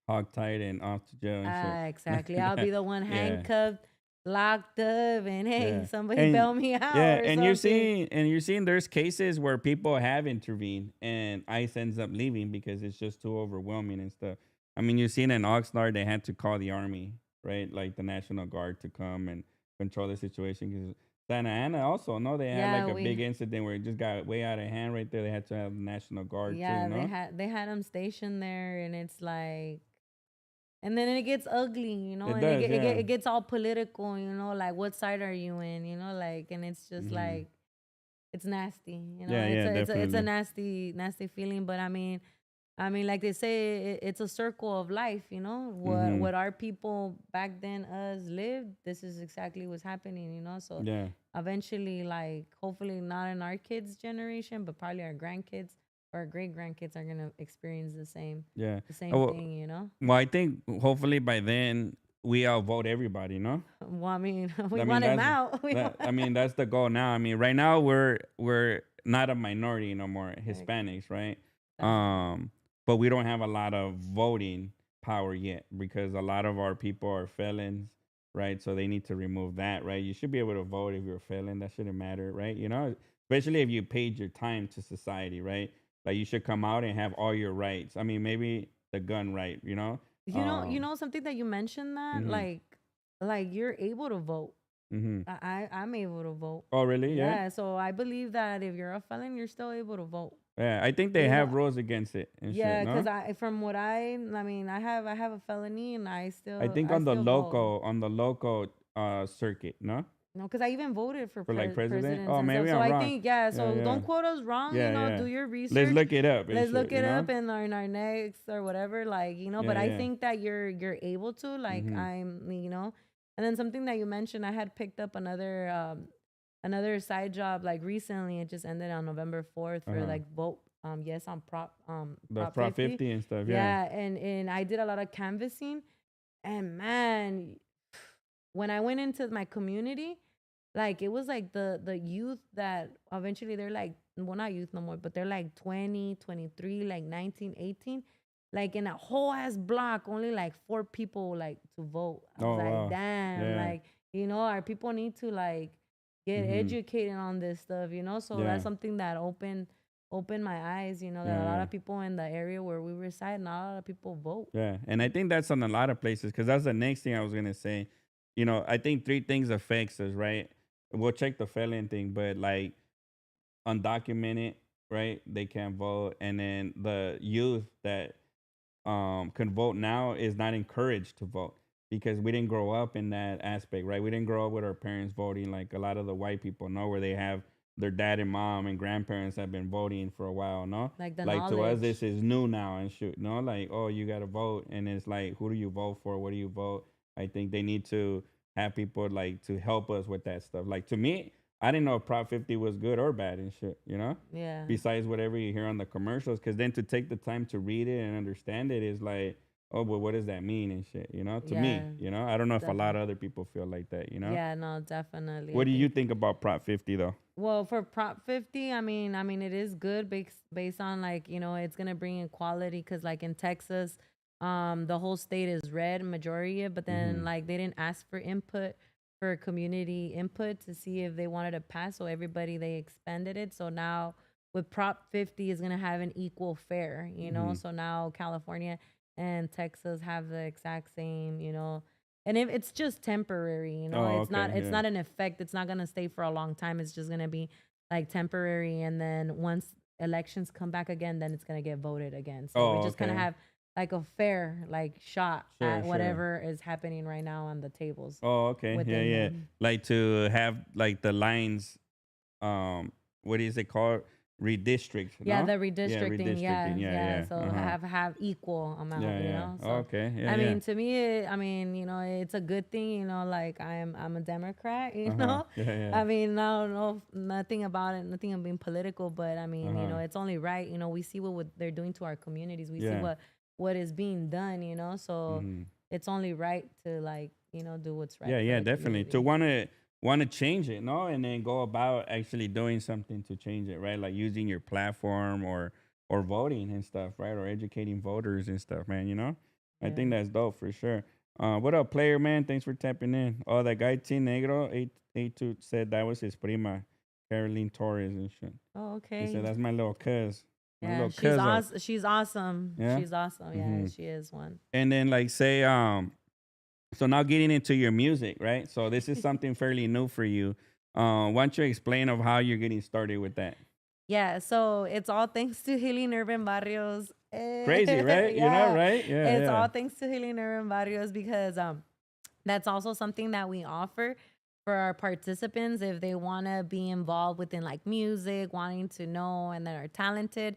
Hog tight and off to jail and shit. exactly. I'll be the one Yeah. handcuffed, locked up, and hey, Yeah. somebody And bail me out yeah, or and you're something. seeing and you're seeing there's cases where people have intervened and ICE ends up leaving because it's just too overwhelming and stuff. I mean, you've seen in Oxnard they had to call the army, right? Like the National Guard to come and control the situation because Santa Ana also, no, they had like Yeah, a big incident where it just got way out of hand right there. They had to have the National Guard too, yeah, they no? had they had them stationed there, and it's like, and then it gets ugly, It and does, yeah. it gets all political, like, what side are you in, like, and it's just Hmm. like, it's nasty, Yeah, it's yeah, a definitely. nasty feeling. But I mean, like they say, it's a circle of life, Hmm. what our people back then us lived. This is exactly what's happening, So Yeah. eventually, like, hopefully not in our kids' generation, but probably our grandkids or our great grandkids are gonna experience Yeah. the same Oh, thing. well, I think hopefully by then we outvote everybody, no? Well, I mean, we I mean want him that's out. I mean that's the goal now. I mean right now we're not a minority no more, Like, Hispanics, right? definitely. But we don't have a lot of voting power yet because a lot of our people are felons, right? So they need to remove that, right? You should be able to vote if you're a felon. That shouldn't matter, right? Especially if you paid your time to society, right? Like you should come out and have all your rights. I mean, maybe the gun right? Um, Something that you mentioned, that, mhm, like, you're able to vote. mhm. I'm able to vote. Oh, really? Yeah. Yeah, so I believe that if you're a felon, you're still able to vote. Yeah, I think they You have know, rules against it and shit, yeah, because no? from what I mean, I have a felony and I think I on the still vote. local circuit, no? No, because I even voted for for like president? presidents Oh, and stuff. maybe So I'm I wrong. think, yeah. Yeah, So yeah, don't quote us wrong. yeah, Do yeah. your Let's research. look it up and Let's look shit. You it know? up in our next or whatever. Yeah, But I yeah. think that you're able to. Mm-hmm. And then something that you mentioned, I had picked up another side job like recently. It just ended on November 4th Uh for huh. like vote yes on The Prop Prop 50. 50 and stuff. Yeah. Yeah, and I did a lot of canvassing, and man, when I went into my community, like it was like the youth that eventually they're like, well, not youth no more, but they're like 20, 23, like 19, 18, like in a whole ass block, only like four people like to vote. I was Oh like, wow. damn, Yeah. like, our people need to like get Mm-hmm. educated on this stuff, so Yeah. that's something that opened my eyes, that Yeah. a lot Yeah. of people in the area where we reside, not a lot of people vote. Yeah, and I think that's on a lot of places because that's the next thing I was gonna say. You know, I think three things affects us, right? We'll check the felon thing, but like undocumented, right? They can't vote, and then the youth that can vote now is not encouraged to vote because we didn't grow up in that aspect, right? We didn't grow up with our parents voting like a lot of the white people know, where they have their dad and mom and grandparents have been voting for a while, no? Like the Like to us, this knowledge. is new now and shoot, no? Like, oh, you got to vote, and it's like, who do you vote for? What do you vote? I think they need to have people like to help us with that stuff. Like to me, I didn't know if Prop 50 was good or bad and shit, you know? Yeah. Besides whatever you hear on the commercials, because then to take the time to read it and understand it is like, oh, but what does that mean and shit, you know? To me, Yeah. you know, I don't know if a lot Definitely. of other people feel like that, you know? Yeah, no, definitely. What I do you think. think about Prop 50 though? Well, for Prop 50, I mean, it is good based on like it's gonna bring equality because like in Texas, the whole state is red majority, but then Mm-hmm. like they didn't ask for input for community input to see if they wanted to pass, so everybody they expanded it. So now with Prop 50 is gonna have an equal fare, Mm-hmm. So now California and Texas have the exact same, and if it's just temporary, Oh, it's not okay, it's yeah. not an effect. It's not gonna stay for a long time. It's just gonna be like temporary, and then once elections come back again, then it's gonna get voted again. So we Oh, just kind of okay. have like a fair like shot Sure, at sure. whatever is happening right now on the tables Oh, okay. Yeah, within yeah. them. Like to have like the lines, what is it called? Redistrict, Yeah, no? the Yeah, redistricting. redistricting. Yeah, Yeah, yeah. yeah. So Uh-huh. have equal Yeah, amount, yeah. So Okay. Yeah, I yeah. mean, to me, it's a good thing, like I'm a Democrat, Uh-huh. Yeah, yeah. I mean, I don't know nothing about it, nothing of being political, but I mean, Uh-huh. it's only right. We see what they're doing to our communities. We see Yeah. what is being done, So Mm-hmm. it's only right to like, do what's right Yeah, for yeah, the definitely. To community. wanna change it, no, and then go about actually doing something to change it, right? Like using your platform or voting and stuff, right? Or educating voters and stuff, man. You know, I Yeah. think that's dope for sure. What up, player man? Thanks for tapping in. Oh, that guy T Negro 882 said that was his prima, Caroline Torres and shit. Oh, He said okay. that's my little cuz, my Yeah, little she's cuz up. awesome. She's awesome. Yeah. She's awesome. Yeah, Mm-hmm. she is one. And then like say so now getting into your music, right? So this is something fairly new for you. Why don't you explain of how you're getting started with that? Yeah, so it's all thanks to Healing Urban Barrios. Crazy, right? You know, Yeah, right? Yeah, it's yeah. all thanks to Healing Urban Barrios because that's also something that we offer for our participants if they want to be involved within like music, wanting to know and that are talented.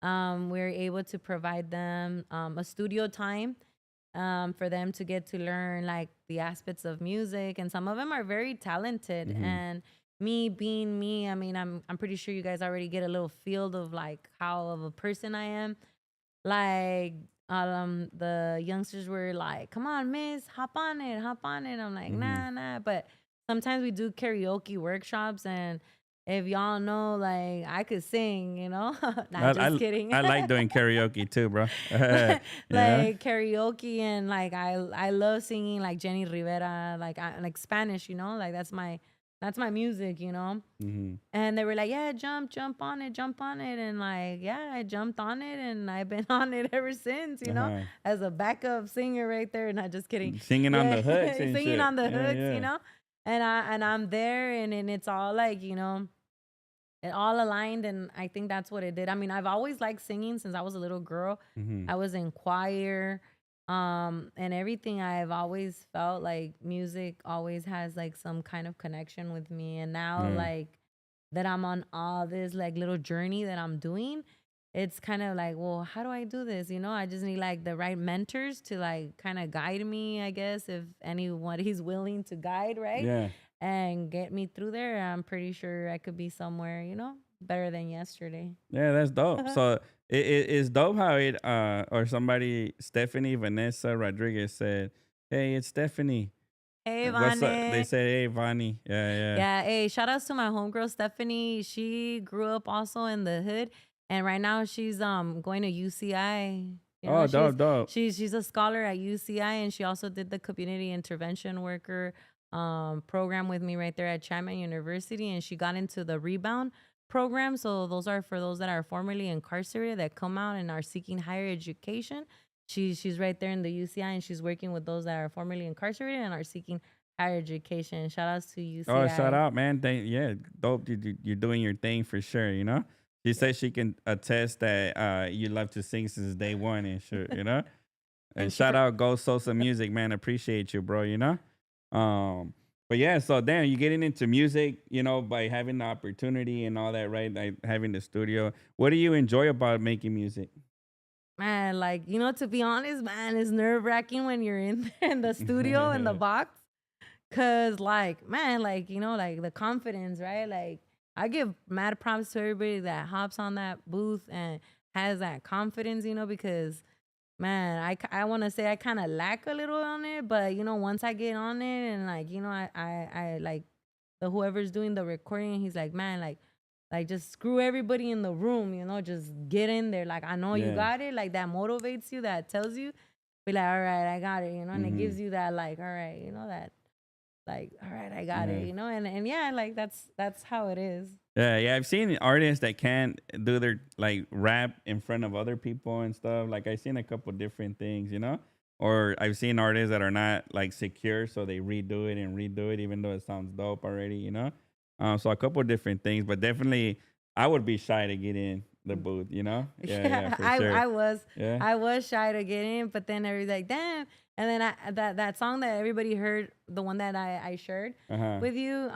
We're able to provide them a studio time for them to get to learn like the aspects of music, and some of them are very talented. Mm-hmm. And me being me, I mean, I'm pretty sure you guys already get a little feel of like how of a person I am. Like the youngsters were like, "Come on, miss, hop on it, hop on it." I'm like, Mm-hmm. "Nah, nah." But sometimes we do karaoke workshops, and if y'all know, like I could sing, I, Not just I kidding. I like doing karaoke too, bro. You know? Like karaoke, and like I love singing like Jenny Rivera, like Spanish, like that's my music, Mm-hmm. and they were like, yeah, jump on it, and like, yeah, I jumped on it, and I've been on it ever since, Uh-huh. as a backup singer right there. Not just kidding. Singing on Yeah, the hooks and singing shit. on the Yeah, hooks, yeah. and I'm there, and it's all like, it all aligned, and I think that's what it did. I mean, I've always liked singing since I was a little girl. Mm-hmm. I was in choir. And everything, I've always felt like music always has like some kind of connection with me. And now, Yeah. like, that I'm on all this like little journey that I'm doing, it's kind of like, well, how do I do this? I just need like the right mentors to like kind of guide me, I guess, if anyone is willing to guide, right? Yeah. And get me through there. I'm pretty sure I could be somewhere, better than yesterday. Yeah, that's dope. So it's dope how it or somebody Stephanie Vanessa Rodriguez said, "Hey, it's Stephanie. Hey, What's up?" They Vane. said, "Hey, Vani." Yeah, yeah. Yeah, hey, shout outs to my homegirl Stephanie. She grew up also in the hood, and right now she's going to UCI. Oh, She's dope, dope. she's a scholar at UCI, and she also did the community intervention worker program with me right there at Chapman University, and she got into the rebound program. So those are for those that are formerly incarcerated that come out and are seeking higher education. She's right there in the UCI, and she's working with those that are formerly incarcerated and are seeking higher education. Shout outs to Oh, shout UCI. out, man. Yeah, dope. You're doing your thing for sure. She says she can attest that you love to sing since day one and shit. And And she shout for out Go Sosa Music, man. Appreciate you, bro. But yeah, so damn, you getting into music, by having the opportunity and all that, right? Like having the studio. What do you enjoy about making music? man, like, to be honest, man, it's nerve wracking when you're in there in the studio in the box. Cause like, man, like, like the confidence, right? Like I give mad props to everybody that hops on that booth and has that confidence, because man, I want to say I kind of lack a little on it, but once I get on it and like, I like the whoever's doing the recording, he's like, man, like just screw everybody in the room, just get in there. Like I know you Yeah. got it. Like that motivates you, that tells you, be like, all right, I got it, and it Mm-hmm. gives you that like, all right, that like, all right, I got Yeah. it, and yeah, like that's how it is. Yeah, yeah. I've seen artists that can't do their like rap in front of other people and stuff. Like I've seen a couple different things. Or I've seen artists that are not like secure, so they redo it, even though it sounds dope already. So a couple different things, but definitely I would be shy to get in the booth. Yeah, yeah, Yeah, for I sure. I was Yeah. I was shy to get in, but then everybody's like, damn. And then that song that everybody heard, the one that I shared Uh huh. with you,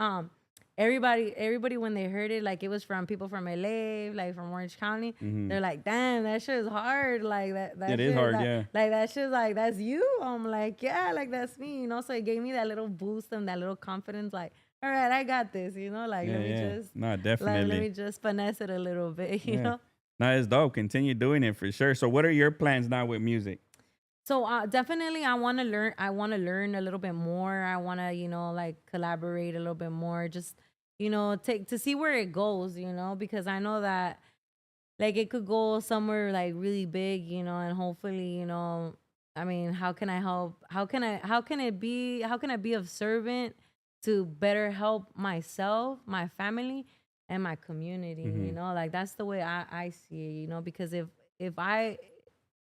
everybody when they heard it, like it was from people from LA, like from Orange County, Mm-hmm. they're like, damn, that shit is hard. Like that It is shit hard. Yeah. like that shit like that's you. I'm like, yeah, like that's me. So it gave me that little boost and that little confidence, like, all right, I got this. Like Yeah. let me Yeah. just No, let definitely. me just finesse it a little bit, you Yeah. know? No, it's dope. Continue doing it for sure. So, what are your plans now with music? So definitely I want to learn. I want to learn a little bit more. I want to, like collaborate a little bit more. Just, take to see where it goes, because I know that like it could go somewhere like really big, and hopefully, I mean, how can I help? How can I be of servant to better help myself, my family, and my community, Mm-hmm. like that's the way I see it, because if I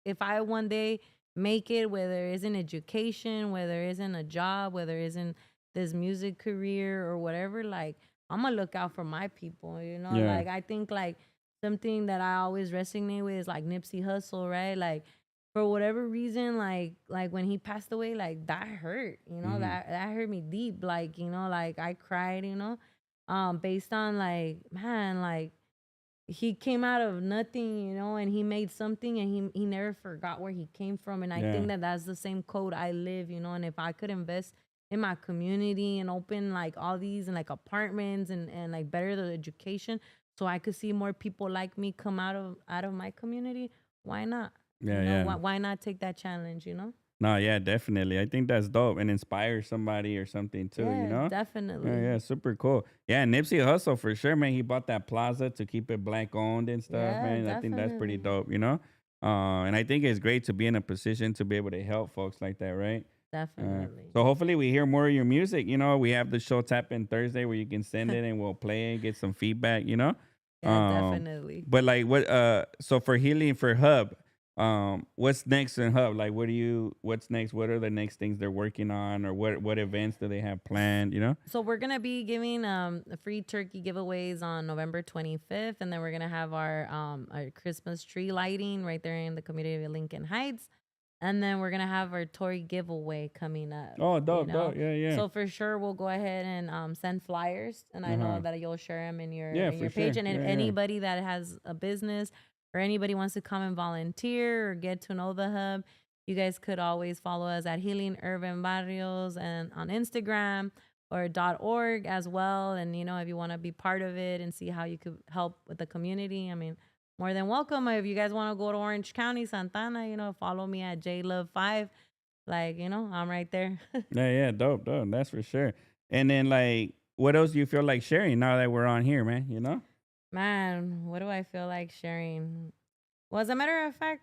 if I one day make it, whether it's in education, whether it's in a job, whether it's in this music career or whatever, like I'm gonna look out for my people. Yeah. Like I think like something that I always resonate with is like Nipsey Hussle, right? Like for whatever reason, like when he passed away, like that hurt, Mm-hmm. that hurt me deep. Like, like I cried, based on like, man, like he came out of nothing, and he made something, and he never forgot where he came from. And I Yeah. think that that's the same code I live, and if I could invest in my community and open like all these and like apartments and like better the education, so I could see more people like me come out of my community, why not? Yeah. Yeah. Why not take that challenge? No, yeah, definitely. I think that's dope and inspire somebody or something too, you Yeah, know? Yeah, definitely. yeah, super cool. Yeah, Nipsey Hussle for sure, man. He bought that plaza to keep it black owned and stuff, Yeah, man. I think that's pretty definitely. dope. And I think it's great to be in a position to be able to help folks like that, right? Definitely. So hopefully we hear more of your music. We have the show Tap In Thursday where you can send it and we'll play it, get some feedback. Yeah, Um, definitely. but like what so for Healing for Hub, what's next in Hub? Like what's next? What are the next things they're working on or what events do they have planned? So we're gonna be giving free turkey giveaways on November 25th, and then we're gonna have our Christmas tree lighting right there in the community of Lincoln Heights. And then we're gonna have our toy giveaway coming up, Oh, you dope, know. dope. Yeah, yeah. So for sure we'll go ahead and send flyers, and I know Uh-huh. that you'll share them Yeah, in for your page. sure. And if Yeah, yeah. anybody that has a business or anybody wants to come and volunteer or get to know the hub, you guys could always follow us at Healing Urban Barrios and on Instagram or .org as well. And you know, if you want to be part of it and see how you could help with the community, I mean, more than welcome. If you guys want to go to Orange County, Santana, you know, follow me at JadeLove5. Like, you know, I'm right there. Yeah, yeah, dope, dope. That's for sure. And then like what else do you feel like sharing now that we're on here, man? You know? Man, what do I feel like sharing? Well, as a matter of fact,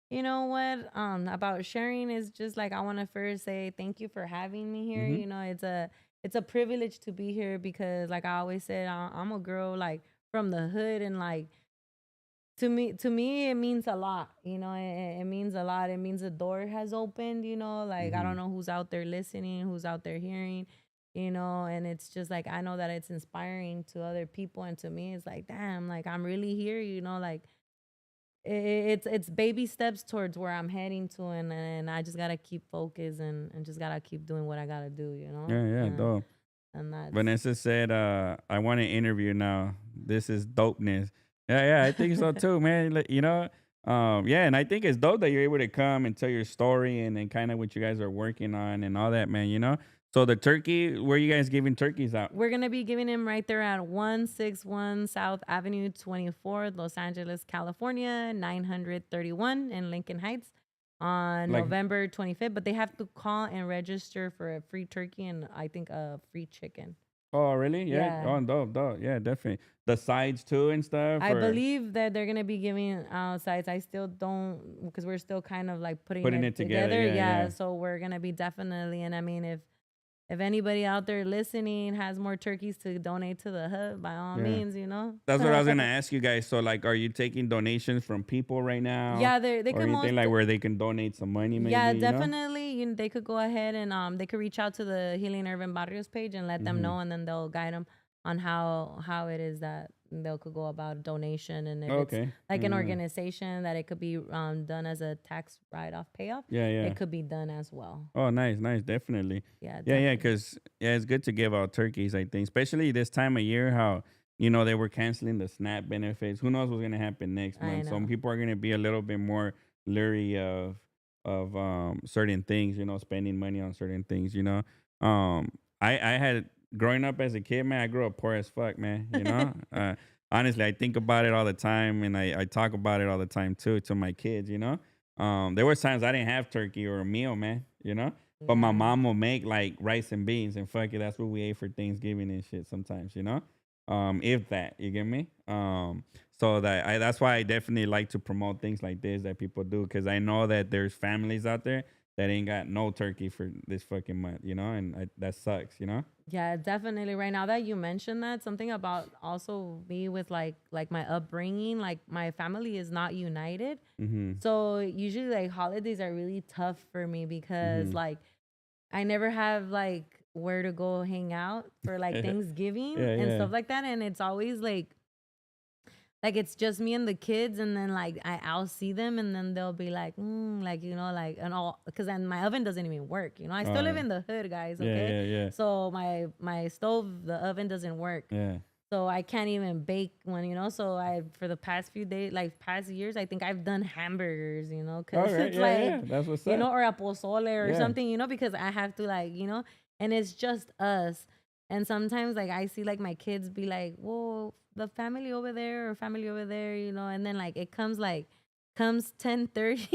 you know what? About sharing is just like I want to first say thank you for having me here. Mm-hmm. You know, it's a privilege to be here because, like I always said, I'm a girl like from the hood, and like to me it means a lot. You know, it means a lot. It means the door has opened. You know, like I Mm-hmm. don't know who's out there listening, who's out there hearing. You know, and it's just like I know that it's inspiring to other people, and to me, it's like, damn, like I'm really here. You know, like it's baby steps towards where I'm heading to, and I just gotta keep focused, and just gotta keep doing what I gotta do, you know, Yeah, yeah, dope. and that's Vanessa said, I want to interview now. This is dopeness. Yeah, yeah, I think so too, man. You know, yeah, and I think it's dope that you're able to come and tell your story and then kind of what you guys are working on and all that, man, you know? So the turkey, where you guys giving turkeys out? we're gonna be giving him right there at 161 South Avenue 24th, Los Angeles, California 931 in Lincoln Heights on Like, November 25th. But they have to call and register for a free turkey and I think a free chicken. oh, really? Yeah. Yeah. Oh, dope, dope. Yeah, definitely. The sides too and stuff. I Or believe that they're gonna be giving out sites. I still don't because we're still kind of like putting putting it it together. together. Yeah, Yeah, yeah. so we're gonna be definitely. And I mean, if anybody out there listening has more turkeys to donate to the hub, by all Yeah. means, you know. That's what I was gonna ask you guys. So, like, are you taking donations from people right now, Yeah, they or can anything most. like where they can donate some money, Yeah, maybe? You know? definitely. You know, they could go ahead and they could reach out to the Healing Urban Barrios page and let them Mm-hmm. know, and then they'll guide them on how it is that they could go about donation, and if it's Okay. like an Yeah. organization that it could be done as a tax write-off payoff, Yeah, yeah. it could be done as well. Oh, nice, nice, definitely. Yeah, Yeah, yeah, definitely. because yeah, it's good to give out turkeys. I think, especially this time of year, how they were canceling the SNAP benefits. Who knows what's gonna happen next I month? Some know. people are gonna be a little bit more leery of certain things. Spending money on certain things. I had growing up as a kid, man. I grew up poor as fuck, man. Honestly, I think about it all the time, and I talk about it all the time too to my kids. There were times I didn't have turkey or a meal, man. But my Yeah. mom will make like rice and beans, and fuck it, that's what we ate for Thanksgiving and shit sometimes. If that, you get me. So that's why I definitely like to promote things like this that people do, because I know that there's families out there that ain't got no turkey for this fucking month, and that sucks. Yeah, definitely. Right now that you mentioned that, something about also me with like my upbringing, like my family is not united. Mm-hmm. So usually like holidays are really tough for me because Mm-hmm. like I never have like where to go hang out for like Yeah, Thanksgiving and yeah. stuff like that. And it's always like it's just me and the kids, and then like I'll see them, and then they'll be like, like like and all, because then my oven doesn't even work. I still live Uh, in the hood, guys. yeah, Okay, yeah, yeah, so my stove, the oven doesn't work, yeah. so I can't even bake one. So I for the past few days, like past years, I think I've done hamburgers. All Because right, it's yeah, like yeah. That's what's up. or a pozole or Yeah. something. Because I have to and it's just us. And sometimes like I see like my kids be like, whoa, the family over there or family over there, and then like it comes 10:30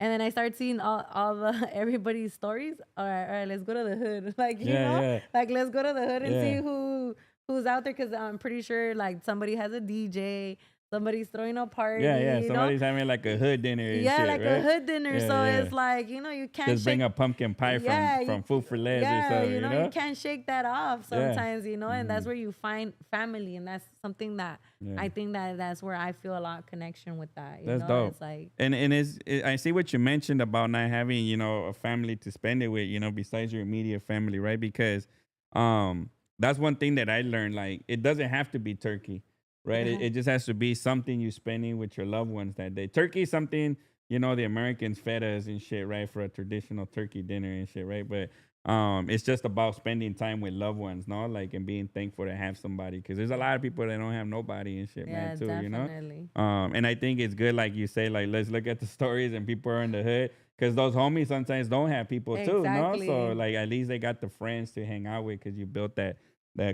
and then I start seeing all the everybody's stories. All right, let's go to the hood. Like, Yeah, yeah, like let's go to the hood and see yeah. who's out there, because I'm pretty sure like somebody has a DJ, somebody's throwing a Yeah, party, yeah. Somebody's having like a hood dinner and yeah, shit, like a right? hood dinner. Yeah, So yeah. it's like, you can't Just bring shake. a pumpkin pie from Yeah, from Food for Less or yeah, something, you can't shake that off Yeah. sometimes, and Hmm. that's where you find family, and that's something that Yeah. I think that's where I feel a lot of connection with that. That's dope. It's like, And I see what you mentioned about not having, a family to spend it with, besides your immediate family, right? Because that's one thing that I learned. Like, it doesn't have to be turkey, right? It, yeah, it just has to be something you spending with your loved ones that day. Turkey is something you know, the Americans fed us and shit, right, for a traditional turkey dinner and shit, right? But it's just about spending time with loved ones, no, like, and being thankful to have somebody, because there's a lot of people that don't have nobody and shit, man, Yeah, too, you know. definitely. And I think it's good, like you say, like, let's look at the stories and people are in the hood, because those homies sometimes don't have people too, no. So Exactly. like at least they got the friends to hang out with, because you built that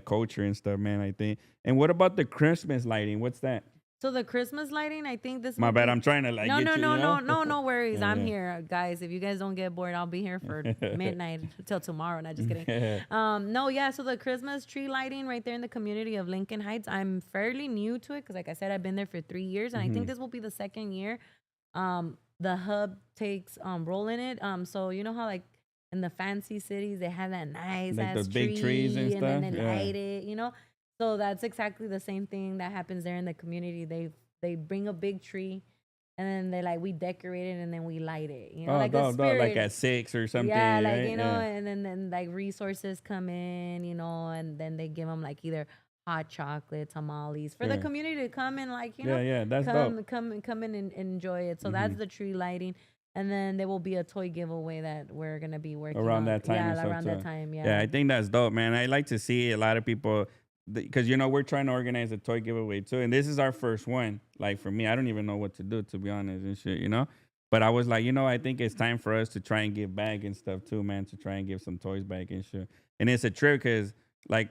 culture and stuff, man. I think. And what about the Christmas lighting? What's that? So the Christmas lighting, I think this My will bad. be I'm trying to like no, get no, you, no, you know. no, no, no worries. I'm Yeah, here, guys. If you guys don't get bored, I'll be here for midnight till tomorrow. Not just kidding. yeah. No, yeah. So the Christmas tree lighting right there in the community of Lincoln Heights, I'm fairly new to it because, like I said, I've been there for 3 years, and I think hmm this will be the second year. The hub takes role in it. So you know how like in the fancy cities they have that nice Like the ass big trees and tree and then stuff. they Yeah. light it, you know. So that's exactly the same thing that happens there in the community. They bring a big tree and then they like we decorate it and then we light it, you know, Oh, like the dog, dog, like spirit. at 6 or Yeah, something, like right? you know, Yeah. and then like resources come in, you know, and then they give them like either hot chocolate, tamales for the Sure. community to come and like you know, Yeah, yeah. That's dope. come in and enjoy it. So hmm that's the tree lighting, and then there will be a toy giveaway that we're gonna be working Around on. that time and Yeah, stuff around that too. time. Yeah, Yeah. I think that's dope, man. I like to see a lot of people, because you know we're trying to organize a toy giveaway too, and this is our first one. Like for me, I don't even know what to do, to be honest and shit, you know. But I was like, you know, I think it's time for us to try and give back and stuff too, man. To try and give some toys back and shit. And it's a trip because like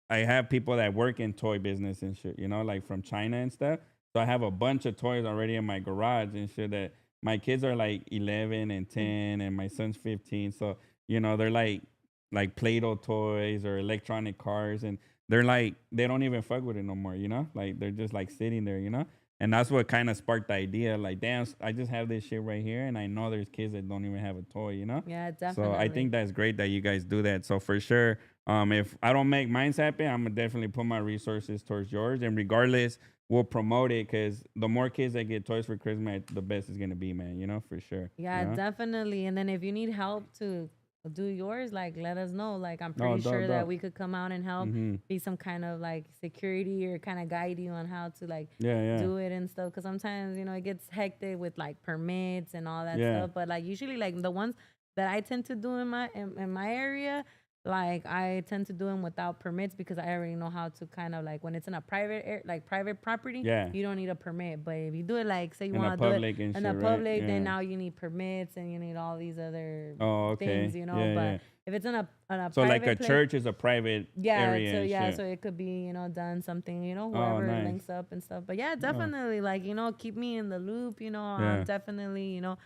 I have people that work in toy business and shit, you know, like from China and stuff. So I have a bunch of toys already in my garage and shit that my kids are like 11 and 10 and my son's 15. So, you know, they're like Play-Doh toys or electronic cars, and they're like they don't even fuck with it no more, you know? Like they're just like sitting there, you know? And that's what kind of sparked the idea. Like, damn, I just have this shit right here, and I know there's kids that don't even have a toy, you know? Yeah, So I definitely. think that's great that you guys do that. So for sure, if I don't make mine happen, I'm gonna definitely put my resources towards yours. And regardless, we'll promote it, because the more kids that get toys for Christmas, the best it's gonna be, man. You know, for sure. You Yeah, know? definitely. And then if you need help to do yours, like let us know. Like I'm No, pretty dope, sure that dope. we could come out and help, Mm-hmm. be some kind of like security or kind of guide you on how to like Yeah, yeah, do it and stuff. Cause sometimes, you know, it gets hectic with like permits and all that yeah. stuff. But like usually like the ones that I tend to do in my area, like I tend to do them without permits because I already know how to kind of like when it's in a like private property, Yeah. you don't need a permit. But if you do it like say you In a want to do it public and in the shit, right? public, then Yeah. now you need permits and you need all these other Oh, things, okay. you know. Yeah, But yeah. if it's in a So like a private place, church is a private yeah, area so and yeah, shit. so it could be, you know, done something, you know, Oh, whoever nice. links up and stuff. But yeah, Oh, definitely like, you know, keep me in the loop, you know. I'm yeah. definitely, you know,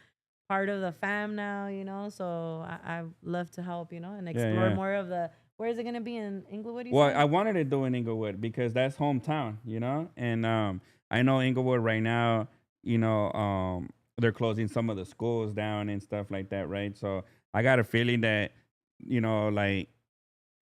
part of the fam now, you know. So I love to help, you know, and Yeah, explore yeah. more of the where is it gonna be in Inglewood, you Well, said? I wanted to do in Inglewood because that's hometown, you know? And I know Inglewood right now, you know, they're closing some of the schools down and stuff like that, right? So I got a feeling that, you know, like,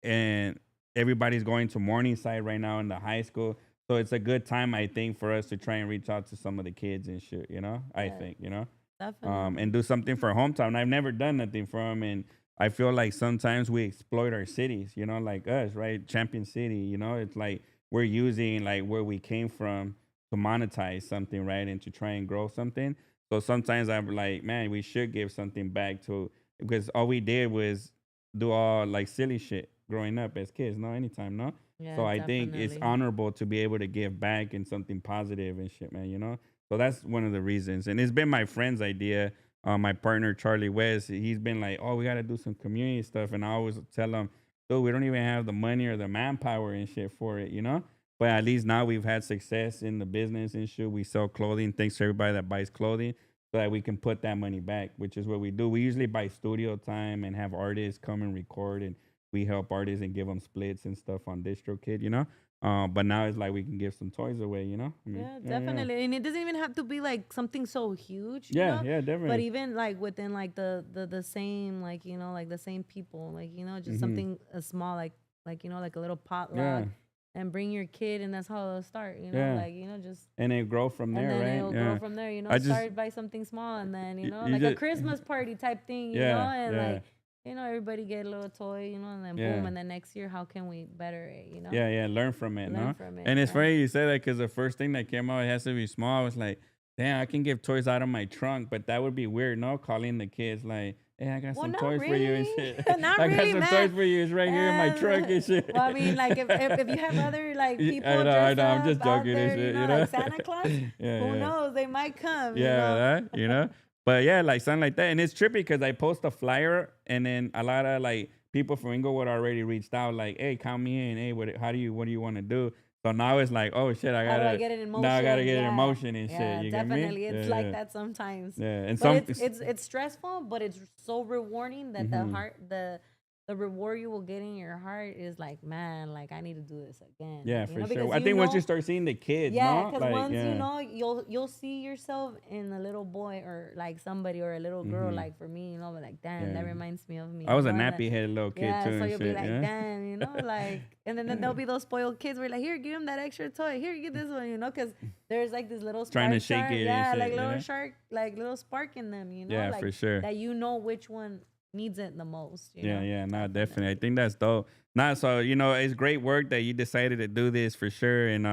and everybody's going to Morningside right now in the high school. So it's a good time, I think, for us to try and reach out to some of the kids and shit, you know? I Yeah, think, you know? definitely. And do something for hometown. I've never done nothing for them, and I feel like sometimes we exploit our cities, you know, like us, right? Champion City, you know, it's like we're using like where we came from to monetize something, right, and to try and grow something. So sometimes I'm like, man, we should give something back to, because all we did was do all like silly shit growing up as kids, no, anytime, no. Yeah, So I think it's definitely. honorable to be able to give back and something positive and shit, man, you know. So that's one of the reasons. And it's been my friend's idea. My partner, Charlie West, he's been like, oh, we got to do some community stuff. And I always tell him, dude, we don't even have the money or the manpower and shit for it, you know? But at least now we've had success in the business and shit. We sell clothing. Thanks to everybody that buys clothing so that we can put that money back, which is what we do. We usually buy studio time and have artists come and record, and we help artists and give them splits and stuff on DistroKid, you know? But now it's like we can give some toys away, you know? I mean, Yeah, yeah, yeah. definitely. And it doesn't even have to be like something so huge, you Yeah, know? yeah, But definitely. even like within like the same like, you know, like the same people, like, you know, just Mhm. something small like, you know, like a little Yeah, potluck and bring your kid and that's how it'll start, you know? yeah. Like, you know, just And then grow from and there, then right? it'll grow Yeah. from there, you know, I just start by something small and then, you know, you like a just Christmas party type thing, you know, yeah, and yeah, like, you know, everybody get a little toy, you know, and then boom, yeah. and then next year, how can we better it, you know? Yeah, yeah, learn from it, Learn no? from it, And it's yeah. funny you said that because the first thing that came out, it has to be small. I was like, damn, I can give toys out of my trunk, but that would be weird, no? Calling the kids like, hey, I got Well, some not toys for you and really. shit. Not I got really, some toys man. for you. It's right here in my trunk and shit. Well, I mean, like if you have other like I people know, I dressed know. I'm up just out joking and there, shit, you like know? Santa Claus, Yeah, who yeah. knows? They might come. Yeah, that. But yeah, like something like that. And it's trippy because I post a flyer and then a lot of like people from Inglewood already reached out, like, hey, count me in. Hey, what do you want to do? So now it's like, oh shit, How do I get it in now I gotta motion? get it in Yeah. motion and shit. Yeah, You get me? definitely. It's Yeah, like yeah. that sometimes. Yeah. And But some it's stressful, but it's so rewarding that mm-hmm. the reward you will get in your heart is like, man, like I need to do this again. Yeah, Like, for sure. because I you think once you know, start seeing the kids, yeah, no? because Like, once you yeah. know, you'll see yourself in a little boy or like somebody or a little girl. Mm-hmm. Like for me, but like damn, that Yeah. reminds me of me. I was a And nappy headed little kid yeah, too so and you'll be shit, like, yeah. damn, like, and then there'll be those spoiled kids where you're like, here, give him that extra toy. Here, get this one, because there's like this little Trying to spark shake shark, it and yeah, shit, like you little know? shark, like little spark in them, Yeah, like for sure. that which one needs it the most, Yeah, yeah, no, definitely. I Definitely. think that's dope. Nah, so it's great work that you decided to do this for sure, and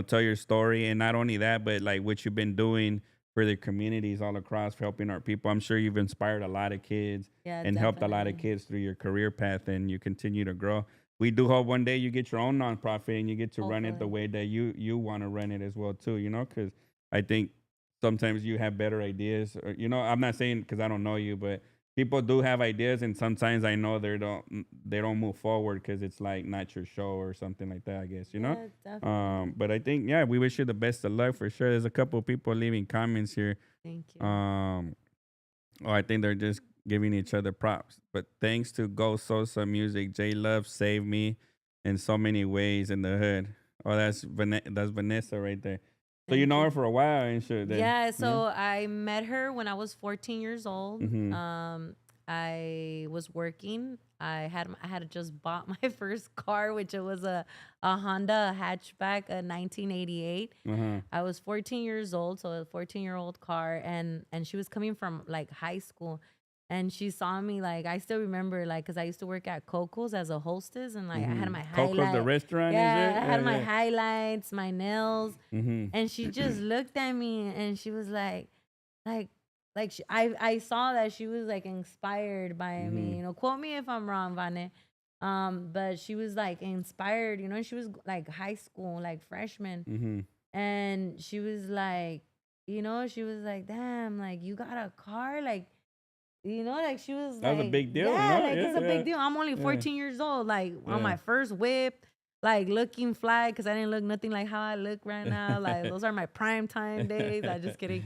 tell your story, and not only that, but like what you've been doing for the communities all across, for helping our people. I'm sure you've inspired a lot of kids Yeah, and helped a lot of definitely. kids through your career path, and you continue to grow. We do hope one day you get your own nonprofit and you get to run it the Hopefully. way that you want to run it as well too. Because I think sometimes you have better ideas. Or, I'm not saying because I don't know you, but people do have ideas, and sometimes I know they don't move forward because it's like not your show or something like that. I guess. Yeah, definitely. But I think yeah, we wish you the best of luck for sure. There's a couple of people leaving comments here. Thank you. Um, I think they're just giving each other props. But thanks to Go Sosa Music, JadeLove saved me in so many ways in the hood. Oh, that's Vanessa right there. So you Thank know her you. for a while and shit. Then Yeah, yeah. so I met her when I was 14 years old. Mm-hmm. I was working. I had just bought my first car, which it was a Honda hatchback, a 1988. Uh-huh. I was 14 years old, so a 14-year-old car, and she was coming from like high school, and she saw me like I still remember like because I used to work at Coco's as a hostess, and like I had Mm-hmm. my Coco's the highlight, restaurant and yeah, I shit. had my Yeah, highlights, my nails, yeah. Mm-hmm. and she just looked at me and she was like I saw that she was like inspired by Mm-hmm. me, quote me if I'm wrong, Vane. But she was like inspired, she was like high school, like freshman, Mm-hmm. and she was like, damn, like you got a car, like like she was That was a like, big deal, yeah, no? like it's Yeah, a yeah, big deal. I'm only yeah, 14 years old, like on yeah. my first whip, like looking fly because I didn't look nothing like how I look right now. Like those are my prime time days. I just kidding.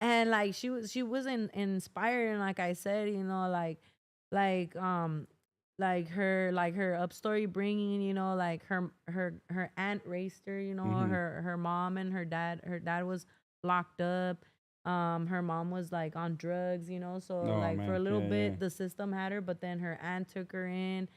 And like she was inspired, and like I said, like her up story bringing, like her aunt raised her, Mm-hmm. her mom and her dad was locked up. Her mom was like on drugs, so Oh like for a man, little yeah, yeah. bit the system had her, but then her aunt took her in,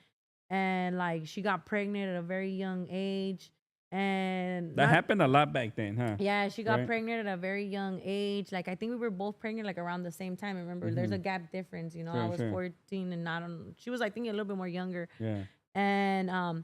and like she got pregnant at a very young age, and That not happened a lot back then, huh? yeah, she got Right? pregnant at a very young age. Like I think we were both pregnant like around the same time. Remember, there's Mm-hmm. a gap difference. I Sure, was sure. 14 and not on. She was I think a little bit more younger. Yeah. And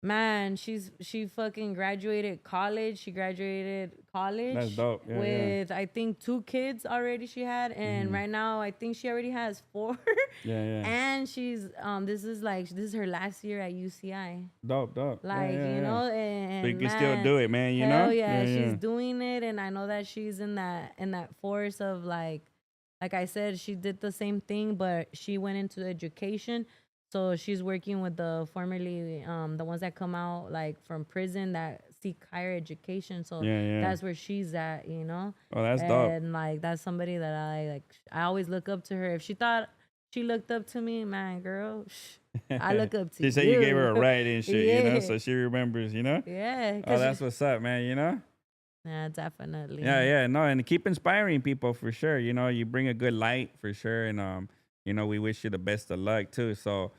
man, she fucking graduated college. She graduated That's college dope. Yeah, yeah. with I think 2 kids already she had, and Mm-hmm. right now I think she already has 4. Yeah, yeah. And she's this is her last year at UCI. Dope, dope. Yeah, Like, yeah, yeah. So you and can still man, do it, man, you hell know? yeah, Yeah, she's yeah. doing it, and I know that she's in that force of like I said, she did the same thing, but she went into education. So she's working with the ones that come out like from prison that seek higher education. So Yeah, yeah. that's where she's at. Oh, that's dope. And like that's somebody that I always look up to her. If she thought she looked up to me, man, girl, I look up to She said you gave her you. a ride and shit, Yeah. so she remembers. Yeah, Oh, cause that's what's up, man. yeah, Yeah, definitely. yeah, no, and keep inspiring people for sure. You bring a good light for sure, and we wish you the best of luck too. So,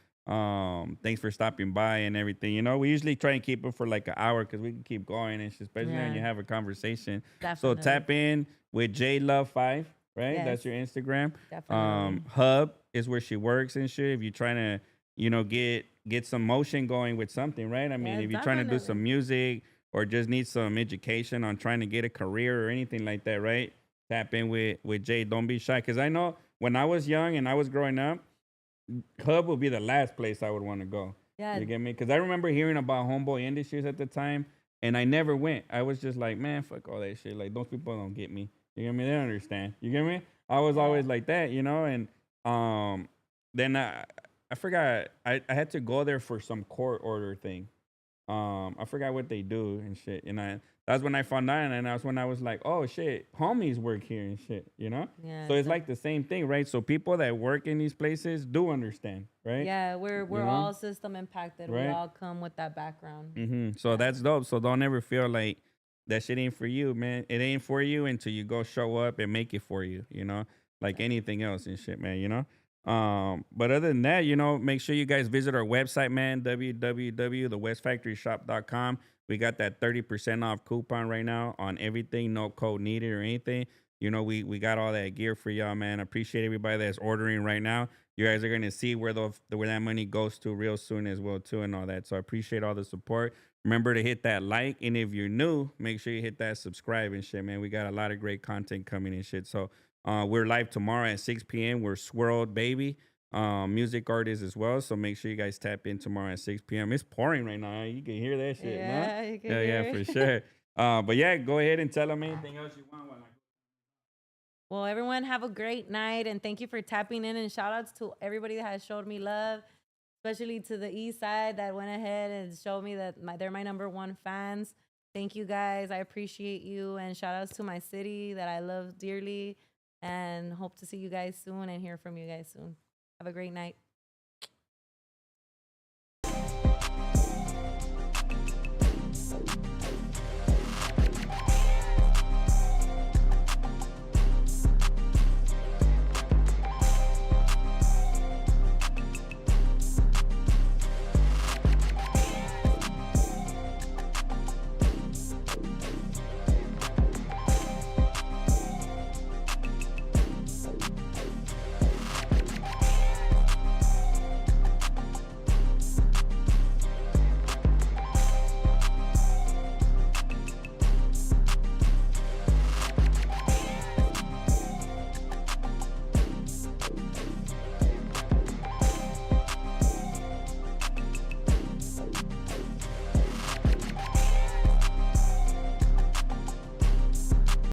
thanks for stopping by and everything. We usually try and keep it for like an hour because we can keep going, and especially when Yeah, you have a conversation. So definitely. tap in with JadeLove 5, right? Yes, That's your Instagram. definitely. Hub is where she works and shit. If you're trying to, get some motion going with something, right? I mean, Yeah, if you're trying to do definitely. some music or just need some education on trying to get a career or anything like that, right? Tap in with Jay. Don't be shy, because I know when I was young and I was growing up, Hub would be the last place I would want to go. Yeah. You get me? Because I remember hearing about Homeboy Industries at the time, and I never went. I was just like, man, fuck all that shit. Like those people don't get me. You get me? They don't understand. You get me? I was Yeah. always like that, you know. And um, then I forgot I had to go there for some court order thing. I forgot what they do and shit. And that's when I found out, and that's when I was like, oh shit, homies work here and shit, you know? Yeah. So it's like the same thing, right? So people that work in these places do understand, right? Yeah, we're You know? all system impacted. We Right? all come with that background. So Yeah. that's dope. So don't ever feel like that shit ain't for you, man. It ain't for you until you go show up and make it for you, you know? Like anything else and shit, man, you know? But other than that, you know, make sure you guys visit our website, man, www.thewestfactoryshop.com. We got that 30% off coupon right now on everything, no code needed or anything. You know, we got all that gear for y'all, man. Appreciate everybody that's ordering right now. You guys are gonna see where where that money goes to real soon as well too, and all that. So I appreciate all the support. Remember to hit that like, and if you're new, make sure you hit that subscribe and shit, man. We got a lot of great content coming and shit. So we're live tomorrow at 6 p.m. We're Swirled Baby, music artists as well. So make sure you guys tap in tomorrow at 6 p.m. It's pouring right now. You can hear that shit, no? Yeah, you can Yeah, hear yeah, for it. sure. But yeah, go ahead and tell them anything else you want. Well, everyone have a great night, and thank you for tapping in, and shout outs to everybody that has showed me love, especially to the east side that went ahead and showed me that they're my number one fans. Thank you guys. I appreciate you, and shout outs to my city that I love dearly, and hope to see you guys soon and hear from you guys soon. Have a great night.